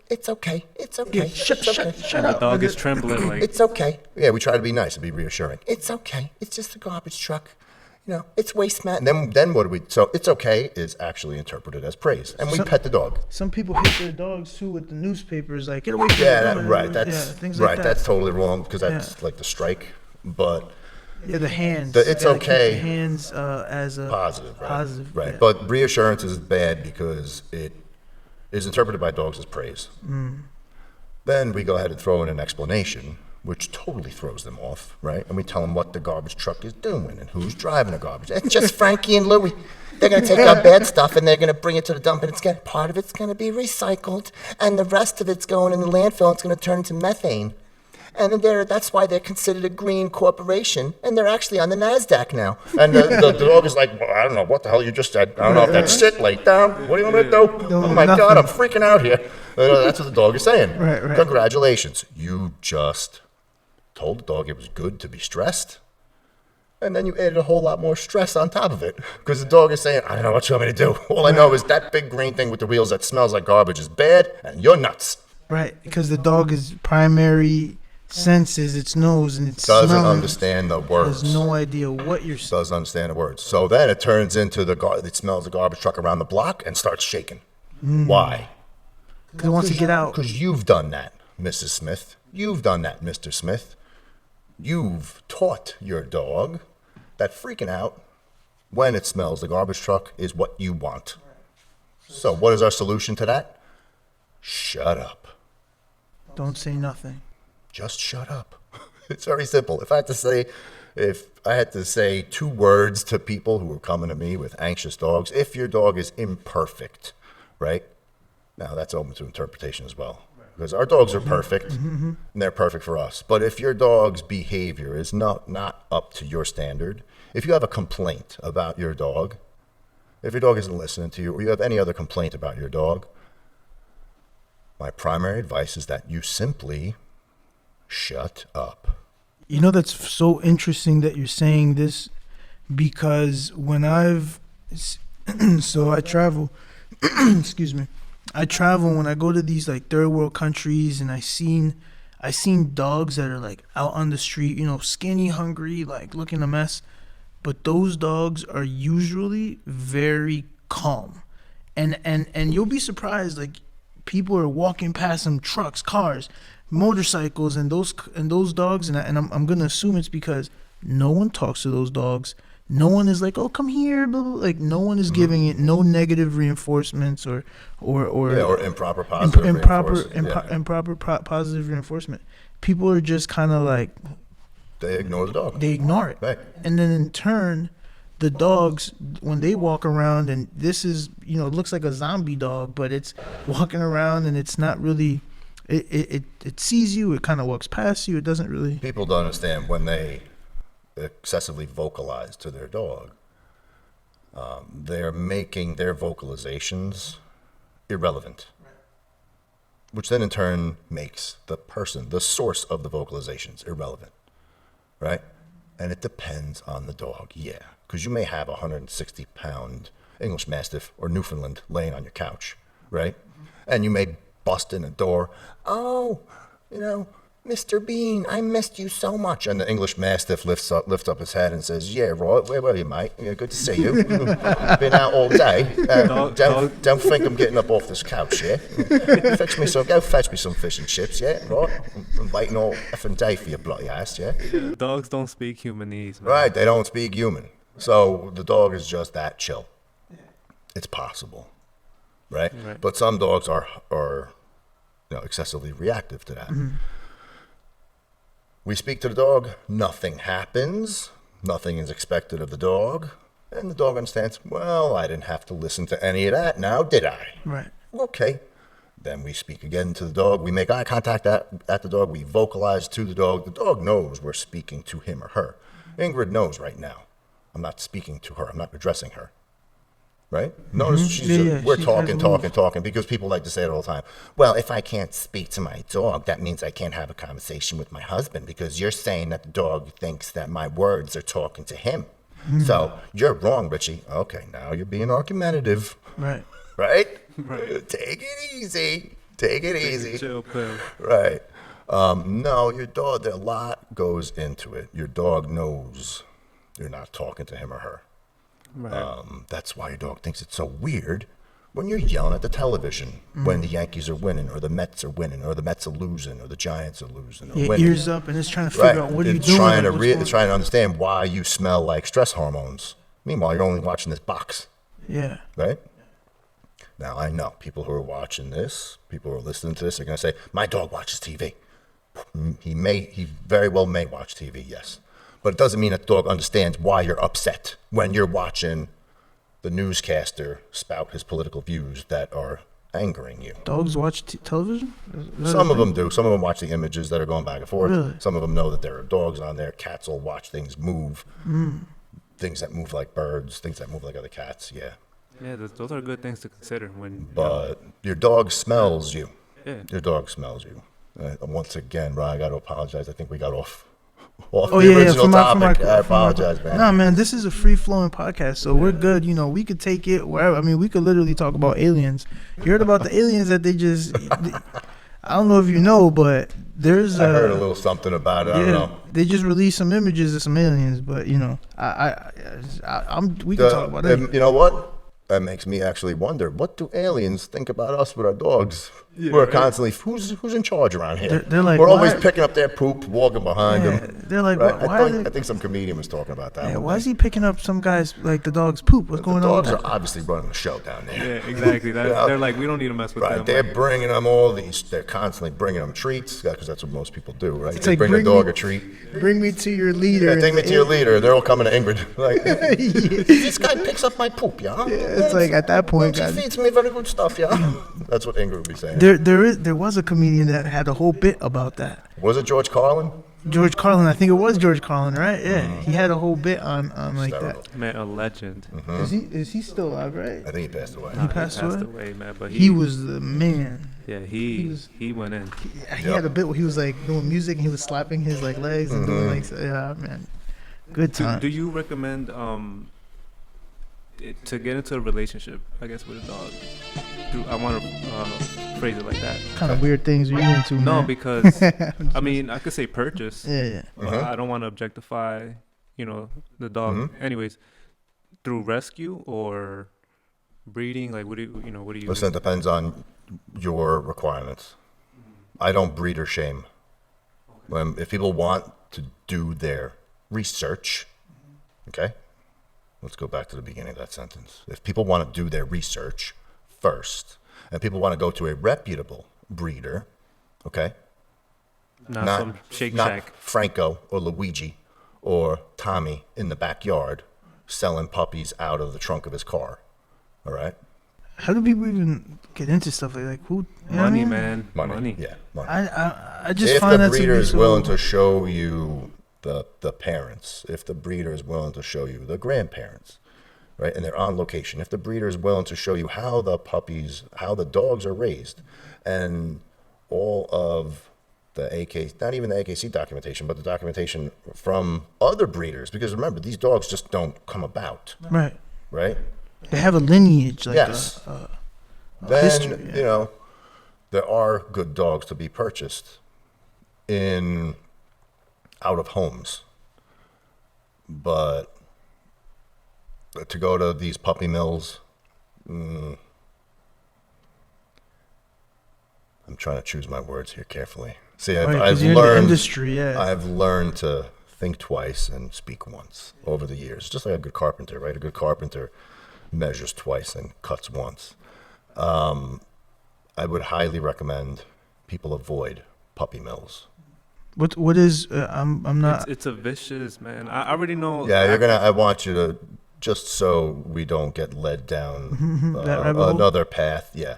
It's okay. It's okay. Shut And the up. dog is trembling like, It's okay." Yeah, we try to be nice and be reassuring. "It's okay. It's just a garbage truck. You know, it's waste mat." And then what do we? So "it's okay" is actually interpreted as praise, and we pet the dog. Some people hit their dogs too with the newspapers, like get away from Yeah, the dog. right. That's things right. like that. That's totally wrong because that's like the strike. But Yeah, the hands. It's Gotta keep okay. The hands as a positive, right? Positive, right? yeah. But reassurance is bad because it is interpreted by dogs as praise. Then we go ahead and throw in an explanation, which totally throws them off, right? And we tell them what the garbage truck is doing and who's driving the garbage. It's just Frankie and Louie. They're going to take our bad stuff and they're going to bring it to the dump, and part of it's going to be recycled, and the rest of it's going in the landfill. And it's going to turn into methane. And that's why they're considered a green corporation, and they're actually on the NASDAQ now. And the dog is like, "Well, I don't know what the hell you just said. I don't know if that's shit. Lay down. What do you want me to do? No, Oh my nothing. God, I'm freaking out here." That's what the dog is saying. Right. Congratulations. You just told the dog it was good to be stressed, and then you added a whole lot more stress on top of it because the dog is saying, "I don't know what you want me to do. All I know is that big green thing with the wheels that smells like garbage is bad, and you're nuts." Right, because the dog is primary senses its nose and it's Doesn't smelling. understand the words. Has no idea what you're saying. Doesn't understand the words. So then it turns into it smells the garbage truck around the block and starts shaking. Why? Because it wants to get out. Because you've done that, Mrs. Smith. You've done that, Mr. Smith. You've taught your dog that freaking out when it smells the garbage truck is what you want. So what is our solution to that? Shut up. Don't say nothing. Just shut up. It's very simple. If I had to say 2 words to people who are coming to me with anxious dogs, if your dog is imperfect, right? Now that's open to interpretation as well. Because our dogs are perfect, and they're perfect for us. But if your dog's behavior is not up to your standard, if you have a complaint about your dog, if your dog isn't listening to you, or you have any other complaint about your dog, my primary advice is that you simply shut up. You know, that's so interesting that you're saying this, because when so I travel, excuse me, I travel when I go to these like third world countries, and I seen dogs that are like out on the street, you know, skinny, hungry, like looking a mess, but those dogs are usually very calm, and you'll be surprised, like people are walking past them, trucks, cars, motorcycles, and those dogs, and I'm gonna assume it's because no one talks to those dogs. No one is like, "Oh, come here," blah, blah. Like no one is giving it no negative reinforcements or improper positive positive reinforcement. People are just kind of like, they ignore the dog. they ignore it, Right. and then in turn, the dogs, when they walk around, and this is, you know, it looks like a zombie dog, but it's walking around and it's not really. It sees you. It kind of walks past you. It doesn't really. People don't understand when they excessively vocalize to their dog. They're making their vocalizations irrelevant, which then in turn makes the person, the source of the vocalizations, irrelevant, right? And it depends on the dog, yeah, because you may have a 160-pound English Mastiff or Newfoundland laying on your couch, right? And you may bust in a door. "Oh, you know, Mr. Bean, I missed you so much." And the English Mastiff lifts up his head and says, "Yeah, right, where were you, mate? Yeah, good to see you. Been out all day. Don't think I'm getting up off this couch, yeah? Go fetch me some fish and chips, yeah, right? I'm waiting all effing day for your bloody ass, yeah?" dogs don't speak humanese, man. Right, they don't speak human. So the dog is just that chill. It's possible, right? But some dogs are excessively reactive to that. We speak to the dog, nothing happens, nothing is expected of the dog, and the dog understands, well, I didn't have to listen to any of that now, did I? Right. Okay. Then we speak again to the dog, we make eye contact at the dog, we vocalize to the dog knows we're speaking to him or her. Ingrid knows right now, I'm not speaking to her, I'm not addressing her, right? Notice she's we're talking because people like to say it all the time. Well, if I can't speak to my dog, that means I can't have a conversation with my husband because you're saying that the dog thinks that my words are talking to him. So you're wrong, Richie. Okay, now you're being argumentative. Right. Right? Right. Take it easy. Take it easy. Chill pill. Right. No, your dog, a lot goes into it. Your dog knows you're not talking to him or her. Right. That's why your dog thinks it's so weird when you're yelling at the television when the Yankees are winning or the Mets are winning or the Mets are losing or the Giants are losing or winning. Ears up, and it's trying to figure out what are you doing. It's trying to understand why you smell like stress hormones. Meanwhile, you're only watching this box. Yeah. Right? Now, I know people who are watching this, people who are listening to this are going to say, my dog watches TV. He very well may watch TV, yes. But it doesn't mean that the dog understands why you're upset when you're watching the newscaster spout his political views that are angering you. Dogs watch television? Some of them do. Some of them watch the images that are going back and forth. Really? Some of them know that there are dogs on there. Cats will watch things move. Things that move like birds, things that move like other cats, yeah. Yeah, those are good things to consider when. But your dog smells you. Yeah. Your dog smells you. Once again, Ron, I got to apologize. I think we got off Oh the yeah, original topic. I from apologize, man. Nah, man, this is a free flowing podcast, so we're good. You know, we could take it wherever. I mean, we could literally talk about aliens. You heard about the aliens that they just? I don't know if you know, but there's. I heard a little something about it. I don't know. They just released some images of some aliens, but you know, we can talk about it. You know what? That makes me actually wonder, what do aliens think about us with our dogs? Yeah, We're right. constantly, who's in charge around here? They're like, we're always why- picking up their poop, walking behind them. They're like, Right? why? I think some comedian was talking about that. Yeah, one why day. is he picking up some guys like the dog's poop? What's The going on? dogs with are that? obviously running the show down there. Yeah, exactly. Yeah. They're like, we don't need to mess with Right, them. they're Like, bringing them all these. They're constantly bringing them treats because that's what most people do, right? It's They like, bring the bring dog me- a treat. Bring me to your leader. Yeah, take me to your leader. They're all coming to Ingrid. Like, this guy picks up my poop, yeah. It's like at that point, She guys. feeds me very good stuff, yeah. That's what Ingrid would be saying. There was a comedian that had a whole bit about that. Was it George Carlin? George Carlin, I think it was George Carlin, right? Yeah, he had a whole bit on like Hysterical. that. man, a legend. Is he still alive, right? I think he passed away. He passed away? away, man. But He was the man. Yeah, he he was- went in. He had a bit where he was like doing music and he was slapping his like legs and doing like yeah, man, good time. Do you recommend to get into a relationship, I guess, with a dog? I want to phrase it like that. Kind of weird things are you into? No, man? because I mean, I could say purchase. yeah. But I don't want to objectify, the dog. Anyways, through rescue or breeding, like what do you? Listen, it depends on your requirements. I don't breed or shame. If people want to do their research, okay, let's go back to the beginning of that sentence. If people want to do their research first, and people want to go to a reputable breeder, okay, not some Shake not Shack. Franco or Luigi or Tommy in the backyard selling puppies out of the trunk of his car, all right? How do people even get into stuff like who? You know what I Money, mean? man. Money. Yeah, money. I just If find the that to breeder be is so, willing to show you the parents, if the breeder is willing to show you the grandparents, right, and they're on location, if the breeder is willing to show you how the dogs are raised, and all of the not even the AKC documentation, but the documentation from other breeders, because remember, these dogs just don't come about, right. right? They have a lineage, like Yes. Then, history, yeah. There are good dogs to be purchased out of homes. But to go to these puppy mills, I'm trying to choose my words here carefully. See, Right, 'cause I've you're in the learned, industry, yeah. I've learned to think twice and speak once over the years. Just like a good carpenter, right? A good carpenter measures twice and cuts once. I would highly recommend people avoid puppy mills. What is I'm not It's a vicious, man. I already know. Yeah, I want you to, just so we don't get led down That rabbit hole? another path. Yeah,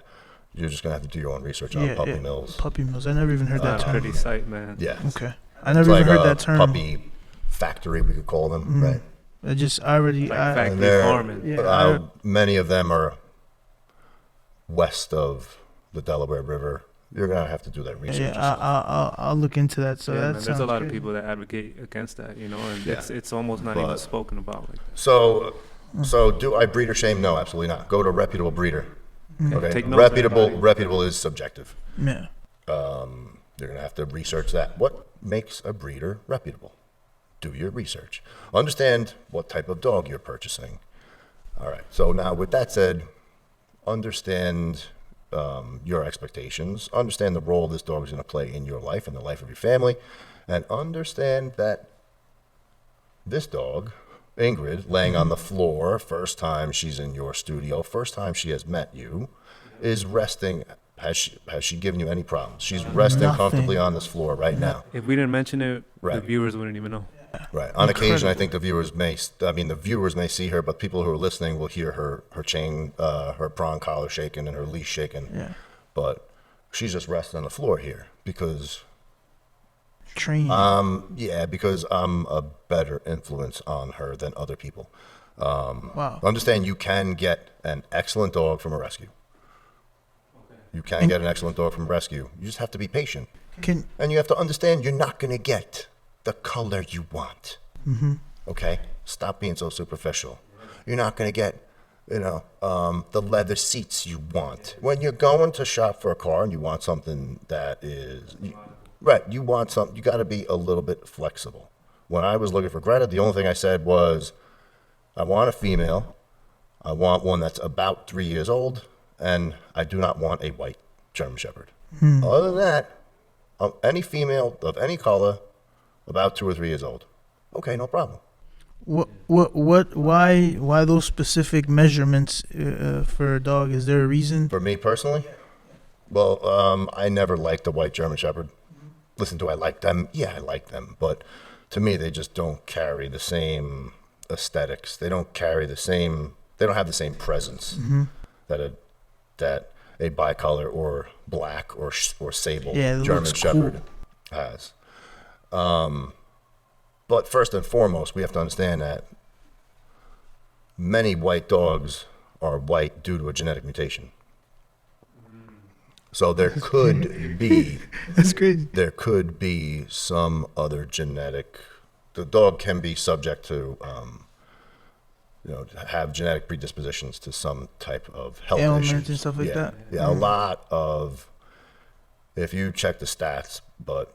you're just gonna have to do your own research on puppy mills. Puppy mills. I never even heard that That's a term. pretty sight, man. Yeah, Okay, I it's never like even heard a that term. puppy factory, we could call them, right? I just already. Like I, factory And they're- farming. Yeah, many of them are west of the Delaware River. You're gonna have to do that research. yeah, yourself. I'll look into that. So Yeah, that man, there's a sounds lot of crazy. people that advocate against that, you know, and Yeah. it's almost not even But- spoken about. Like, So do I breed or shame? No, absolutely not. Go to a reputable breeder. Okay, Take notes, reputable everybody. is subjective. Yeah. You're gonna have to research that. What makes a breeder reputable? Do your research. Understand what type of dog you're purchasing. All right. So now, with that said, understand your expectations. Understand the role this dog is going to play in your life and the life of your family, and understand that this dog, Ingrid, laying on the floor, first time she's in your studio, first time she has met you, is resting. Has she given you any problems? She's resting Nothing. comfortably on this floor right now. if we didn't mention it, the Right. viewers wouldn't even know. Right. On occasion, I think the viewers may see her, but people who are listening will hear her chain, her prong collar shaking and her leash shaking. Yeah. But she's just resting on the floor here because, Train. because I'm a better influence on her than other people. Wow. Understand you can get an excellent dog from a rescue. You can get an excellent dog from a rescue. You just have to be patient. And you have to understand you're not going to get the color you want. Okay? Stop being so superficial. You're not going to get, the leather seats you want. When you're going to shop for a car and you want something that is, you want something, you got to be a little bit flexible. When I was looking for Greta, the only thing I said was, I want a female. I want one that's about 3 years old, and I do not want a white German Shepherd. Other than that, any female of any color, about 2 or 3 years old. Okay, no problem. Why those specific measurements for a dog? Is there a reason? For me personally, well, I never liked the white German Shepherd. Listen, do I like them? Yeah, I like them, but to me, they just don't carry the same aesthetics. They don't carry the same. They don't have the same presence that a bicolor or black or sable Yeah, it German looks Shepherd cool. has. But first and foremost, we have to understand that many white dogs are white due to a genetic mutation. So there could be That's crazy. there could be some other genetic. The dog can be subject to, have genetic predispositions to some type of health Ailments issues and stuff like that? Yeah, a lot of. If you check the stats, but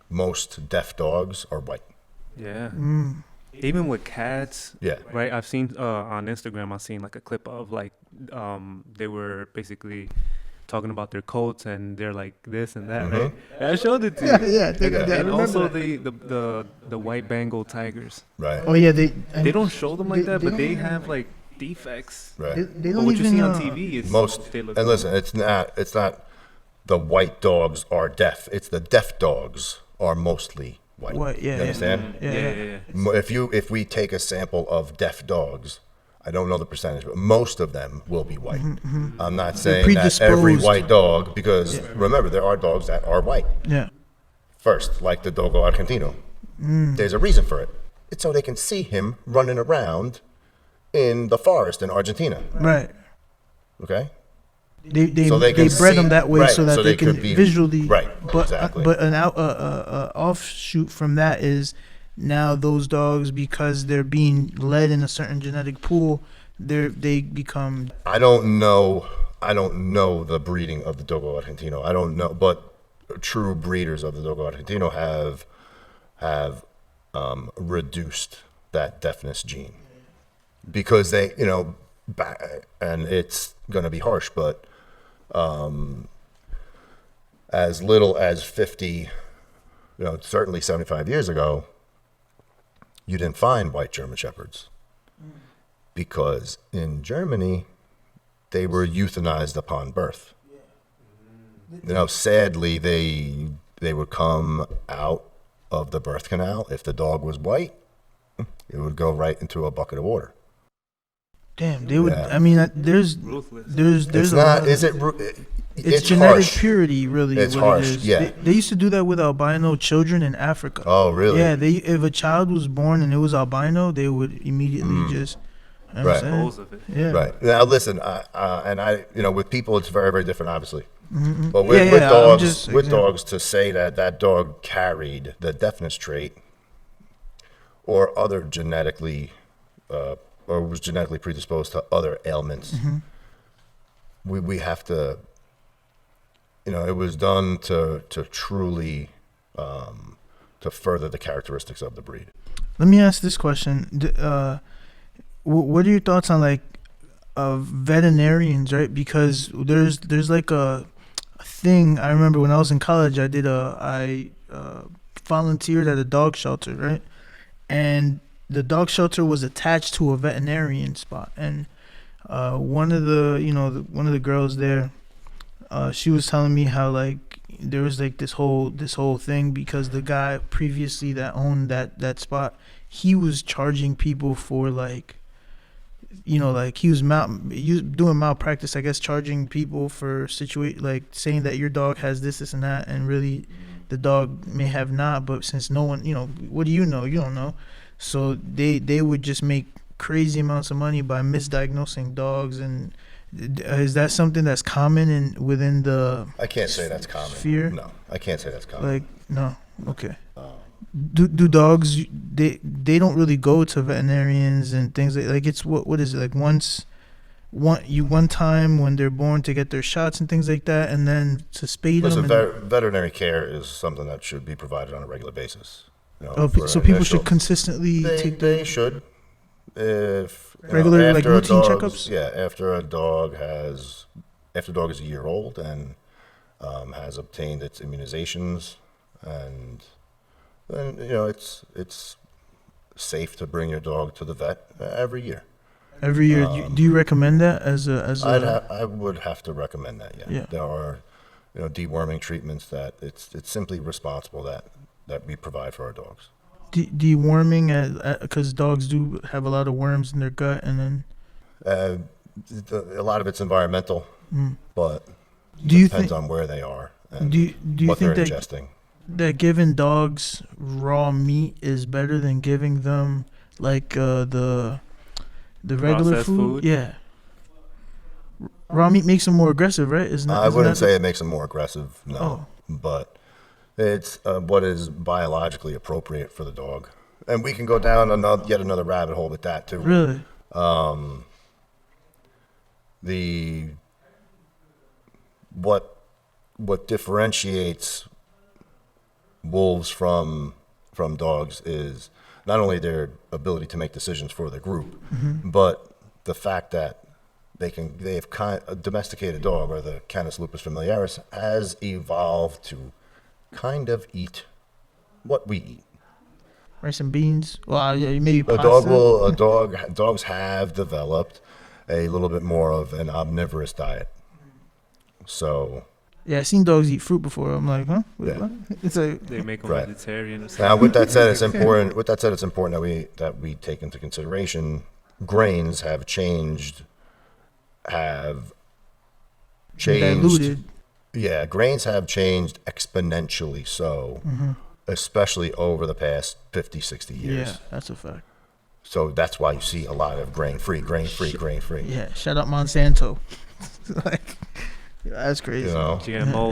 most deaf dogs are white. Yeah. Even with cats. Yeah. Right. I've seen on Instagram. I've seen like a clip of like they were basically talking about their coats and they're like this and that. Right. And I showed it to you. Yeah, I And remember also that. the white Bengal tigers. Right. Oh yeah, They don't show them like that, they but they don't have like defects. Right. They But don't what you even see on TV is Most they look and listen, it's not the white dogs are deaf. It's the deaf dogs are mostly white. What? Yeah. You understand? Yeah. If we take a sample of deaf dogs, I don't know the percentage, but most of them will be white. I'm not saying that every predisposed. white dog, because remember, there are dogs that are white. Yeah. First, like the Dogo Argentino. There's a reason for it. It's so they can see him running around in the forest in Argentina. Right. Okay? They So they can bred see- them that way right, so that so they, they can could be- visually. right, But exactly. but an offshoot from that is now those dogs, because they're being led in a certain genetic pool, they become. I don't know the breeding of the Dogo Argentino. I don't know, but true breeders of the Dogo Argentino have reduced that deafness gene because they, and it's going to be harsh, but as little as 50, certainly 75 years ago, you didn't find white German Shepherds because in Germany, they were euthanized upon birth. Sadly, they would come out of the birth canal. If the dog was white, it would go right into a bucket of water. Damn, they would. Yeah. I mean, there's ruthless. there's It's a not. lot Is of- it? It's genetic harsh. purity, really. It's what harsh, It is. yeah. They used to do that with albino children in Africa. Oh, really? Yeah, if a child was born and it was albino, they would immediately just. You know what I'm Right. saying? Dispose of it. Yeah. Right. Now, listen, with people, it's very, very different, obviously. Mm-hmm. But with I'm dogs, just with example. dogs, to say that dog carried the deafness trait or other genetically, or was genetically predisposed to other ailments, Mm-hmm. we have to, it was done to truly, to further the characteristics of the breed. Let me ask this question. What are your thoughts on like veterinarians, right? Because there's like a thing. I remember when I was in college, I volunteered at a dog shelter, right? And the dog shelter was attached to a veterinarian spot, and one of the girls there, she was telling me how like there was like this whole thing because the guy previously that owned that spot, he was charging people for like, like he was doing malpractice, I guess, charging people for like saying that your dog has this and that, and really the dog may have not, but since no one, what do you know? You don't know. So they would just make crazy amounts of money by misdiagnosing dogs. And is that something that's common within the I can't say that's common. sphere? No, I can't say that's common. Like, no. Okay. Do dogs, they don't really go to veterinarians and things like it's what is it like one time when they're born to get their shots and things like that, and then to spay Listen, them. veterinary care is something that should be provided on a regular basis. So people should consistently take They should. If regular like after a routine dog's- checkups. Yeah, after a dog is a year old and has obtained its immunizations, and then it's safe to bring your dog to the vet every year. Every year, do you recommend that as a? I would have to recommend that. Yeah. There are deworming treatments that it's simply responsible that we provide for our dogs. Deworming, because dogs do have a lot of worms in their gut, and then A lot of it's environmental, but do you depends think on where they are and do you what they're think ingesting. that giving dogs raw meat is better than giving them like the regular Processed food? Yeah. Raw meat makes them more aggressive, right? I wouldn't say it makes them more aggressive, no. Oh. But it's what is biologically appropriate for the dog. And we can go down yet another rabbit hole with that, too. Really? What differentiates wolves from dogs is not only their ability to make decisions for the group, but the fact that a domesticated dog, or the Canis lupus familiaris, has evolved to kind of eat what we eat. Rice and beans. Well, yeah, maybe pasta. Dogs have developed a little bit more of an omnivorous diet. So Yeah, I've seen dogs eat fruit before. I'm like, huh? Wait, Yeah. what? It's like, They make them Right. vegetarian or something. now, with that said, it's important. That we take into consideration grains have changed. diluted. Yeah, grains have changed exponentially. So, especially over the past 50, 60 years. Yeah, that's a fact. So that's why you see a lot of grain-free. Yeah, shout out Monsanto. Like, that's crazy. GMOs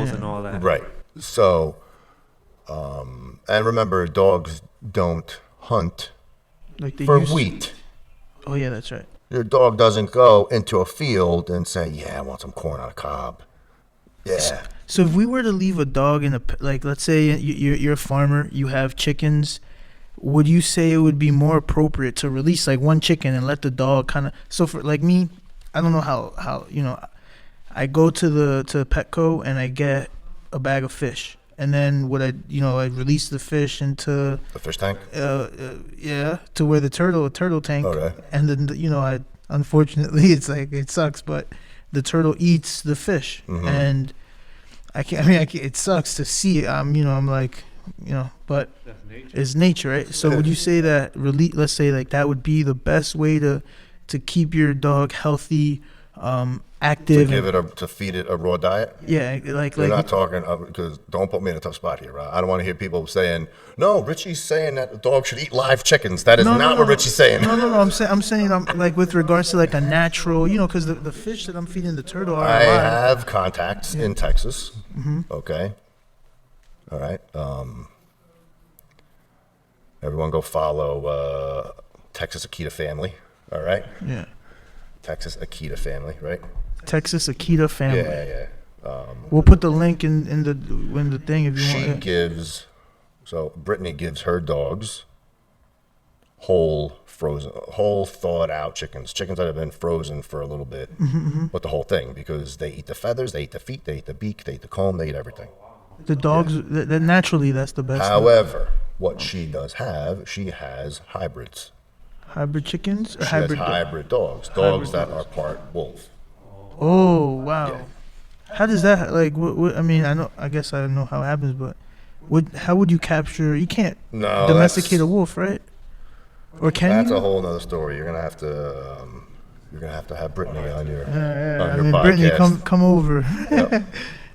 Yeah. and all that. Right. So, and remember, dogs don't hunt Like they for used to. wheat. Oh yeah, that's right. Your dog doesn't go into a field and say, "Yeah, I want some corn on a cob." Yeah. So if we were to leave a dog in like, let's say you're a farmer, you have chickens, would you say it would be more appropriate to release like one chicken and let the dog kind of? So for like me, I don't know how I go to Petco and I get a bag of fish, and then I release the fish into The fish tank. to where the turtle tank, Okay. and then I unfortunately it's like it sucks, but the turtle eats the fish, and I can't. It sucks to see it. I'm like, but That's nature. it's nature, right? So would you say that let's say like that would be the best way to keep your dog healthy active. To feed it a raw diet. Yeah, like We're not talking because don't put me in a tough spot here, right? I don't want to hear people saying, "No, Richie's saying that the dog should eat live chickens." That is not what Richie's saying. No. I'm saying like with regards to like a natural, because the fish that I'm feeding the turtle are I alive. have contacts in Texas. Okay. All right. Everyone go follow Texas Akita family. All right. Yeah. Texas Akita family, right? Texas Akita family. Yeah. We'll put the link in the thing if you want. Brittany gives her dogs whole thawed out chickens that have been frozen for a little bit, but the whole thing, because they eat the feathers, they eat the feet, they eat the beak, they eat the comb, they eat everything. The dogs, that naturally, that's the best. However, what she does have, she has hybrids. Hybrid chickens? Or She has hybrid dogs that are part wolf. Oh, wow. Yeah. How does that, like, what, I guess I know how it happens, but how would you capture, you can't domesticate a wolf, right? Or can you? That's a whole nother story. You're gonna have to have Brittany on your podcast. Brittany, come over. Yep.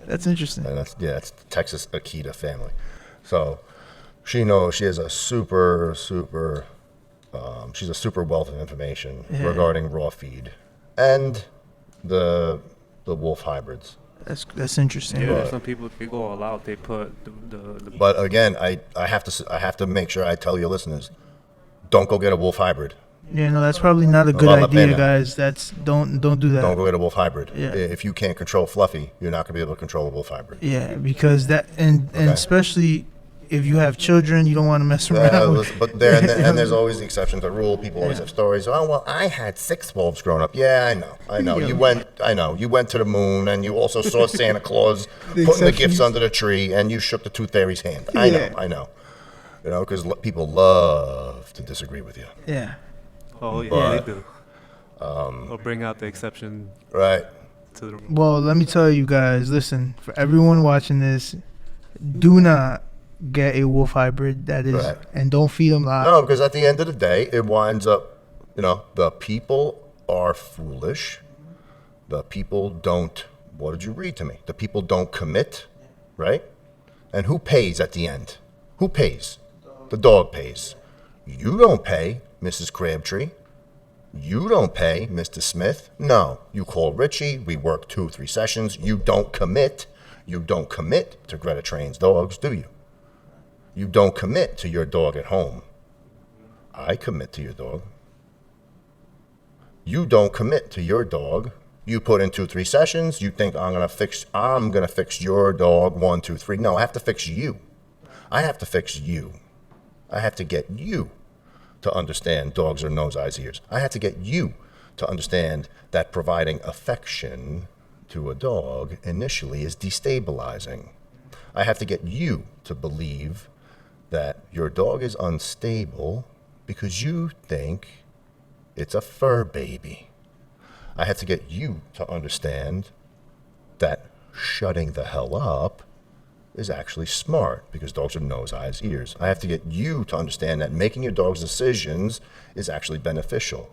That's interesting. And it's the Texas Akita family. So she knows she has a super she's a super wealth of information regarding raw feed and the wolf hybrids. That's interesting. Yeah, some people, if they go all out, they put the But again, I have to make sure I tell your listeners, don't go get a wolf hybrid. Yeah, no, that's probably not a good idea, guys. Don't do that. Don't go get a wolf hybrid. Yeah. If you can't control Fluffy, you're not gonna be able to control a wolf hybrid. Yeah, because and especially if you have children, you don't want to mess around. But there's always the exception to the rule. People always have stories. Oh well, I had 6 wolves growing up. Yeah, I know. You went to the moon, and you also saw Santa Claus putting the gifts under the tree, and you shook the tooth fairy's hand. I know. Because people love to disagree with you. Yeah. Oh yeah, they do. Or bring out the exception. Right. To the Well, let me tell you guys. Listen, for everyone watching this, do not get a wolf hybrid. That is, right. And don't feed them live. No, because at the end of the day, it winds up. The people are foolish. The people don't. What did you read to me? The people don't commit, right? And who pays at the end? Who pays? The dog pays. You don't pay, Mrs. Crabtree. You don't pay, Mr. Smith. No, you call Richie. We work 2-3 sessions. You don't commit. You don't commit to Greta Train's dogs, do you? You don't commit to your dog at home. I commit to your dog. You don't commit to your dog. You put in 2-3 sessions. You think I'm gonna fix your dog 1, 2, 3. No, I have to fix you. I have to fix you. I have to get you to understand dogs are nose, eyes, ears. I have to get you to understand that providing affection to a dog initially is destabilizing. I have to get you to believe that your dog is unstable because you think it's a fur baby. I have to get you to understand that shutting the hell up is actually smart because dogs are nose, eyes, ears. I have to get you to understand that making your dog's decisions is actually beneficial.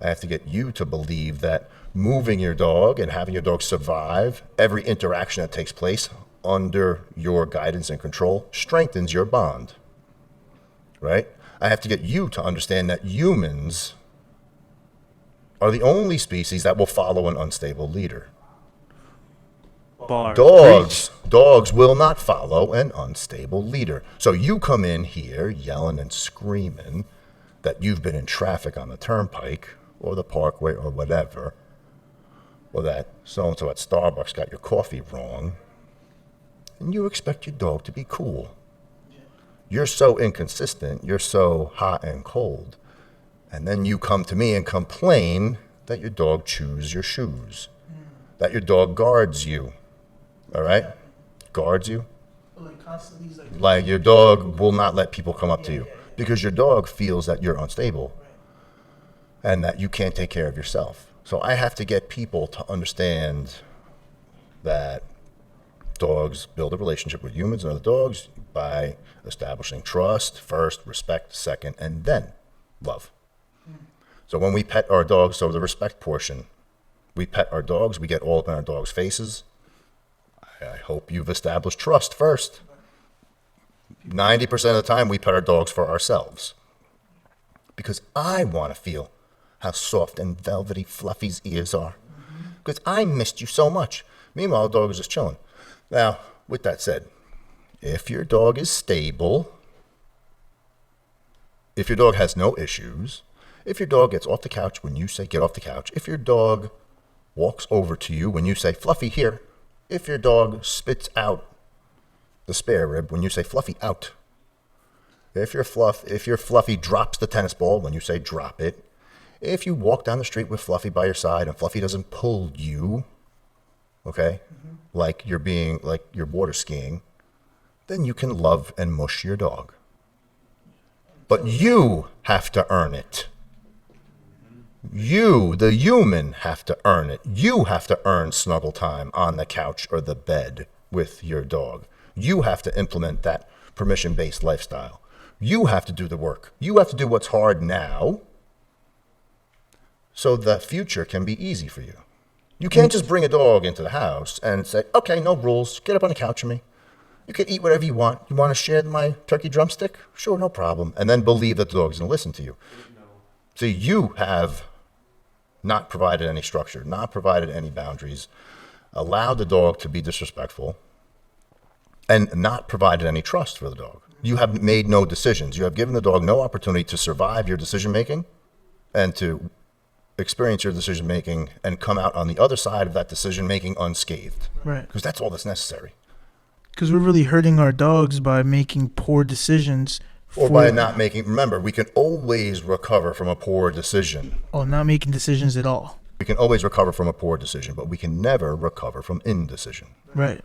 I have to get you to believe that moving your dog and having your dog survive every interaction that takes place under your guidance and control strengthens your bond, right? I have to get you to understand that humans are the only species that will follow an unstable leader. bar. Dogs will not follow an unstable leader. So you come in here yelling and screaming that you've been in traffic on the turnpike or the parkway or whatever, or that so-and-so at Starbucks got your coffee wrong, and you expect your dog to be cool. You're so inconsistent, you're so hot and cold, and then you come to me and complain that your dog chews your shoes, that your dog guards you, all right? Guards you. Like your dog will not let people come up to you because your dog feels that you're unstable and that you can't take care of yourself. So I have to get people to understand that dogs build a relationship with humans and other dogs by establishing trust first, respect second, and then love. So when we pet our dogs, so the respect portion, we pet our dogs, we get all up in our dogs' faces. I hope you've established trust first. 90% of the time, we pet our dogs for ourselves. Because I want to feel how soft and velvety Fluffy's ears are. Because I missed you so much. Meanwhile, the dog is just chilling. Now, with that said, if your dog is stable, if your dog has no issues, if your dog gets off the couch when you say get off the couch, if your dog walks over to you when you say Fluffy here, if your dog spits out the spare rib when you say Fluffy out, if your Fluffy drops the tennis ball when you say drop it, if you walk down the street with Fluffy by your side and Fluffy doesn't pull you, okay, like you're water skiing, then you can love and mush your dog. But you have to earn it. You, the human, have to earn it. You have to earn snuggle time on the couch or the bed with your dog. You have to implement that permission-based lifestyle. You have to do the work. You have to do what's hard now so the future can be easy for you. You can't just bring a dog into the house and say, okay, no rules, get up on the couch with me. You can eat whatever you want. You want to share my turkey drumstick? Sure, no problem. And then believe that the dog's going to listen to you. See, you have not provided any structure, not provided any boundaries, allowed the dog to be disrespectful, and not provided any trust for the dog. You have made no decisions. You have given the dog no opportunity to survive your decision-making and to experience your decision-making and come out on the other side of that decision-making unscathed. Right. Because that's all that's necessary. Because we're really hurting our dogs by making poor decisions. Or by not making, remember, we can always recover from a poor decision. Oh, not making decisions at all. We can always recover from a poor decision, but we can never recover from indecision. Right.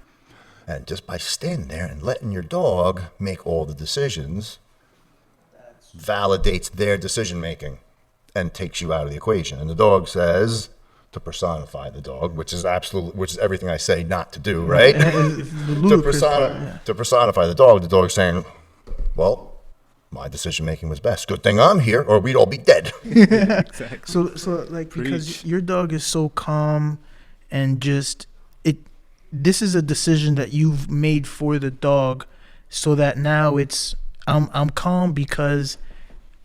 And just by standing there and letting your dog make all the decisions validates their decision making and takes you out of the equation. And the dog says, to personify the dog, which is everything I say not to do, right? to personify the dog's saying, well, my decision making was best. Good thing I'm here, or we'd all be dead. Exactly. So like, because your dog is so calm and just this is a decision that you've made for the dog, so that now I'm calm because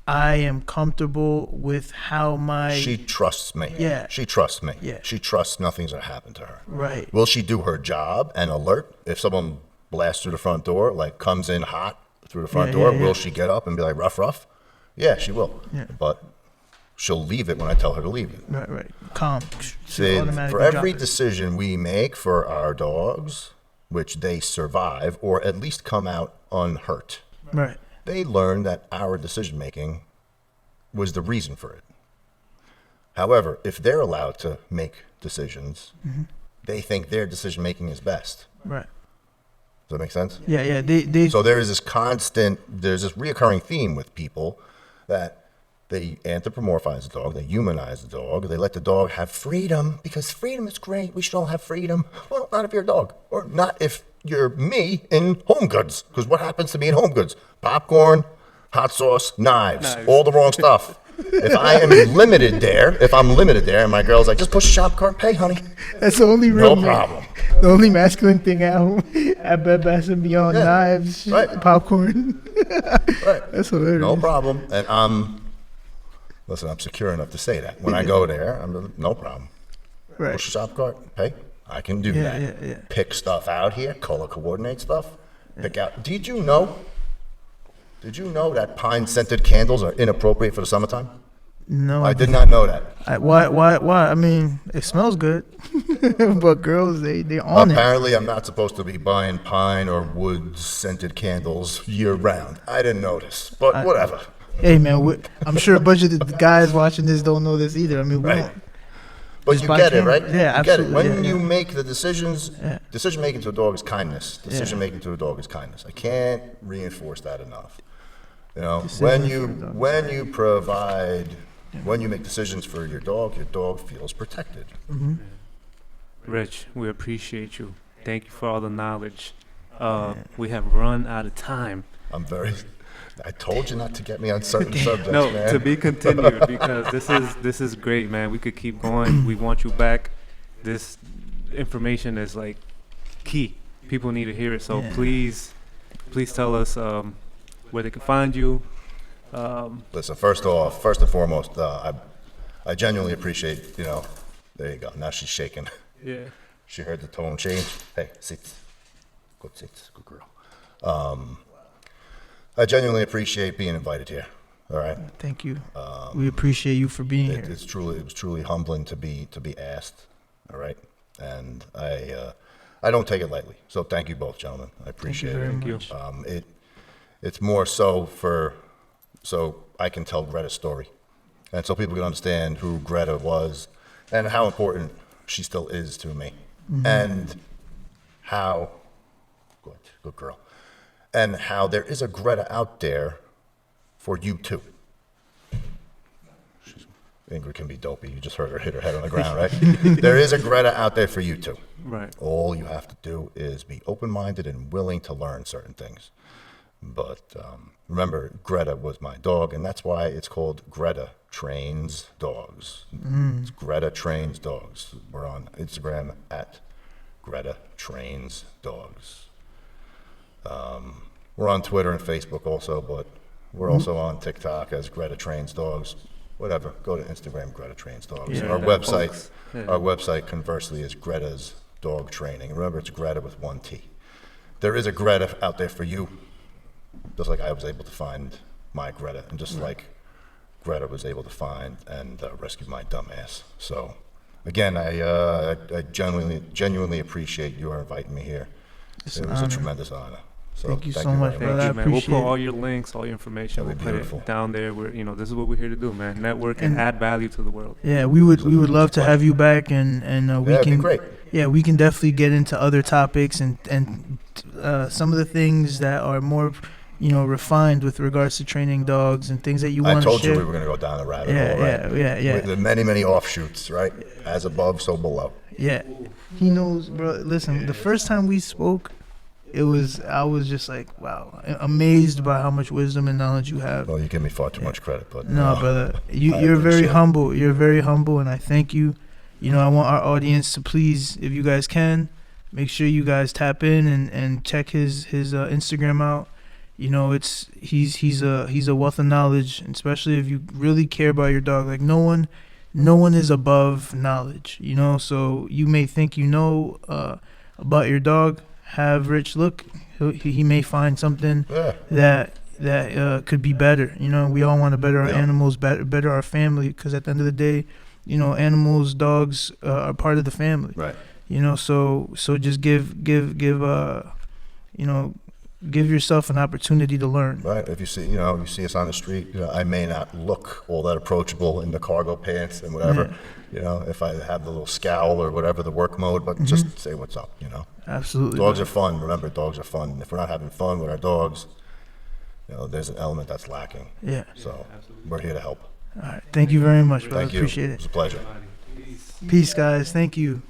I am comfortable with how she trusts me. Yeah. She trusts me. Yeah. She trusts nothing's gonna happen to her. Right. Will she do her job and alert if someone blasts through the front door, like comes in hot through the front door? Will she get up and be like rough? Yeah, she will. Yeah. But she'll leave it when I tell her to leave it. Right. Calm. See, for every decision we make for our dogs, which they survive or at least come out unhurt, right, they learn that our decision making was the reason for it. However, if they're allowed to make decisions, they think their decision making is best. Right. Does that make sense? Yeah. So there's this reoccurring theme with people that they anthropomorphize the dog, they humanize the dog, they let the dog have freedom because freedom is great. We should all have freedom. Well, not if you're a dog, or not if you're me in Home Goods. Because what happens to me in Home Goods? Popcorn, hot sauce, knives, all the wrong stuff. If I'm limited there, and my girl's like, just push the shop cart, pay, honey. That's the only real problem. The only masculine thing at home at Bed Bath & Beyond, knives, right. Popcorn. Right. That's hilarious. No problem. And I'm secure enough to say that. When I go there, I'm no problem. Right. Push the shop cart, hey, I can do that. Yeah. Pick stuff out here, color coordinate stuff. Pick out. Did you know that pine-scented candles are inappropriate for the summertime? No. I did not know that. Why? I mean, it smells good. But girls, they on it. Apparently, I'm not supposed to be buying pine or wood-scented candles year-round. I didn't notice, but whatever. Hey, man, I'm sure a bunch of the guys watching this don't know this either. I mean, right. But you get it, right? Yeah, you get it. absolutely. When you make the decisions, decision-making to a dog is kindness. Decision-making to a dog is kindness. I can't reinforce that enough. You know, when you make decisions for your dog feels protected. Mm-hmm. Rich, we appreciate you. Thank you for all the knowledge. We have run out of time. I told you not to get me on certain subjects, no, man. To be continued, because this is great, man. We could keep going. We want you back. this information is like key. People need to hear it. So Yeah. please tell us where they can find you. Listen, first and foremost, I genuinely appreciate, you know, there you go. Now she's shaking. Yeah. She heard the tone change. Hey, seats. Good seats. Good girl. I genuinely appreciate being invited here. All right. Thank you. We appreciate you for being here. It was truly humbling to be asked. All right. And I don't take it lightly. So thank you both, gentlemen. I appreciate very it. much. It's more so so I can tell Greta's story, and so people can understand who Greta was and how important she still is to me, and how good girl, and how there is a Greta out there for you too. Ingrid can be dopey. You just heard her hit her head on the ground, right? There is a Greta out there for you too. Right. All you have to do is be open-minded and willing to learn certain things. But remember, Greta was my dog, and that's why it's called Greta Trains Dogs. It's Greta Trains Dogs. We're on Instagram at Greta Trains Dogs. We're on Twitter and Facebook also, but we're also on TikTok as Greta Trains Dogs. Whatever, go to Instagram, Greta Trains Dogs. Yeah, our that website, folks. Yeah. our website conversely is Greta's Dog Training. Remember, it's Greta with one T. There is a Greta out there for you, just like I was able to find my Greta, and just like Greta was able to find and rescue my dumb ass. So, again, I genuinely appreciate you inviting me here. It was a tremendous honor. So Thank you so much, very brother. I Thank you, man. We'll appreciate put it. all your links, all your information. We'll That'd be put beautiful. it down there. This is what we're here to do, man. Network and And- add value to the world. Yeah, we would love to have you back, and we Yeah, it'd be can great. Yeah, we can definitely get into other topics and some of the things that are more, refined with regards to training dogs and things that you I want to told share. you we were going to go down the rabbit Yeah, hole, right? yeah. With the many offshoots, right? As above, so below. Yeah, he knows, bro. Listen, the first time we spoke, I was just like, wow, amazed by how much wisdom and knowledge you have. Well, you give me far too much credit, but No, brother, you're very appreciate it. humble. You're very humble, and I thank you. I want our audience to please, if you guys can, make sure you guys tap in and check his Instagram out. He's a wealth of knowledge, especially if you really care about your dog. Like no one is above knowledge. So you may think about your dog. Have Rich look. He may find something Yeah. that could be better. We all want to better our Yeah. animals, better our family, because at the end of the day, animals, dogs are part of the family. Right. So just give yourself an opportunity to learn. Right. If you see us on the street, I may not look all that approachable in the cargo pants and whatever. If I have the little scowl or whatever, the work mode, but just say what's up. Absolutely. Dogs are fun. Remember, dogs are fun. If we're not having fun with our dogs, there's an element that's lacking. Yeah. So we're here to help. All right. Thank you very much, brother. Thank you. Appreciate It it. was a pleasure. Peace, guys. Thank you.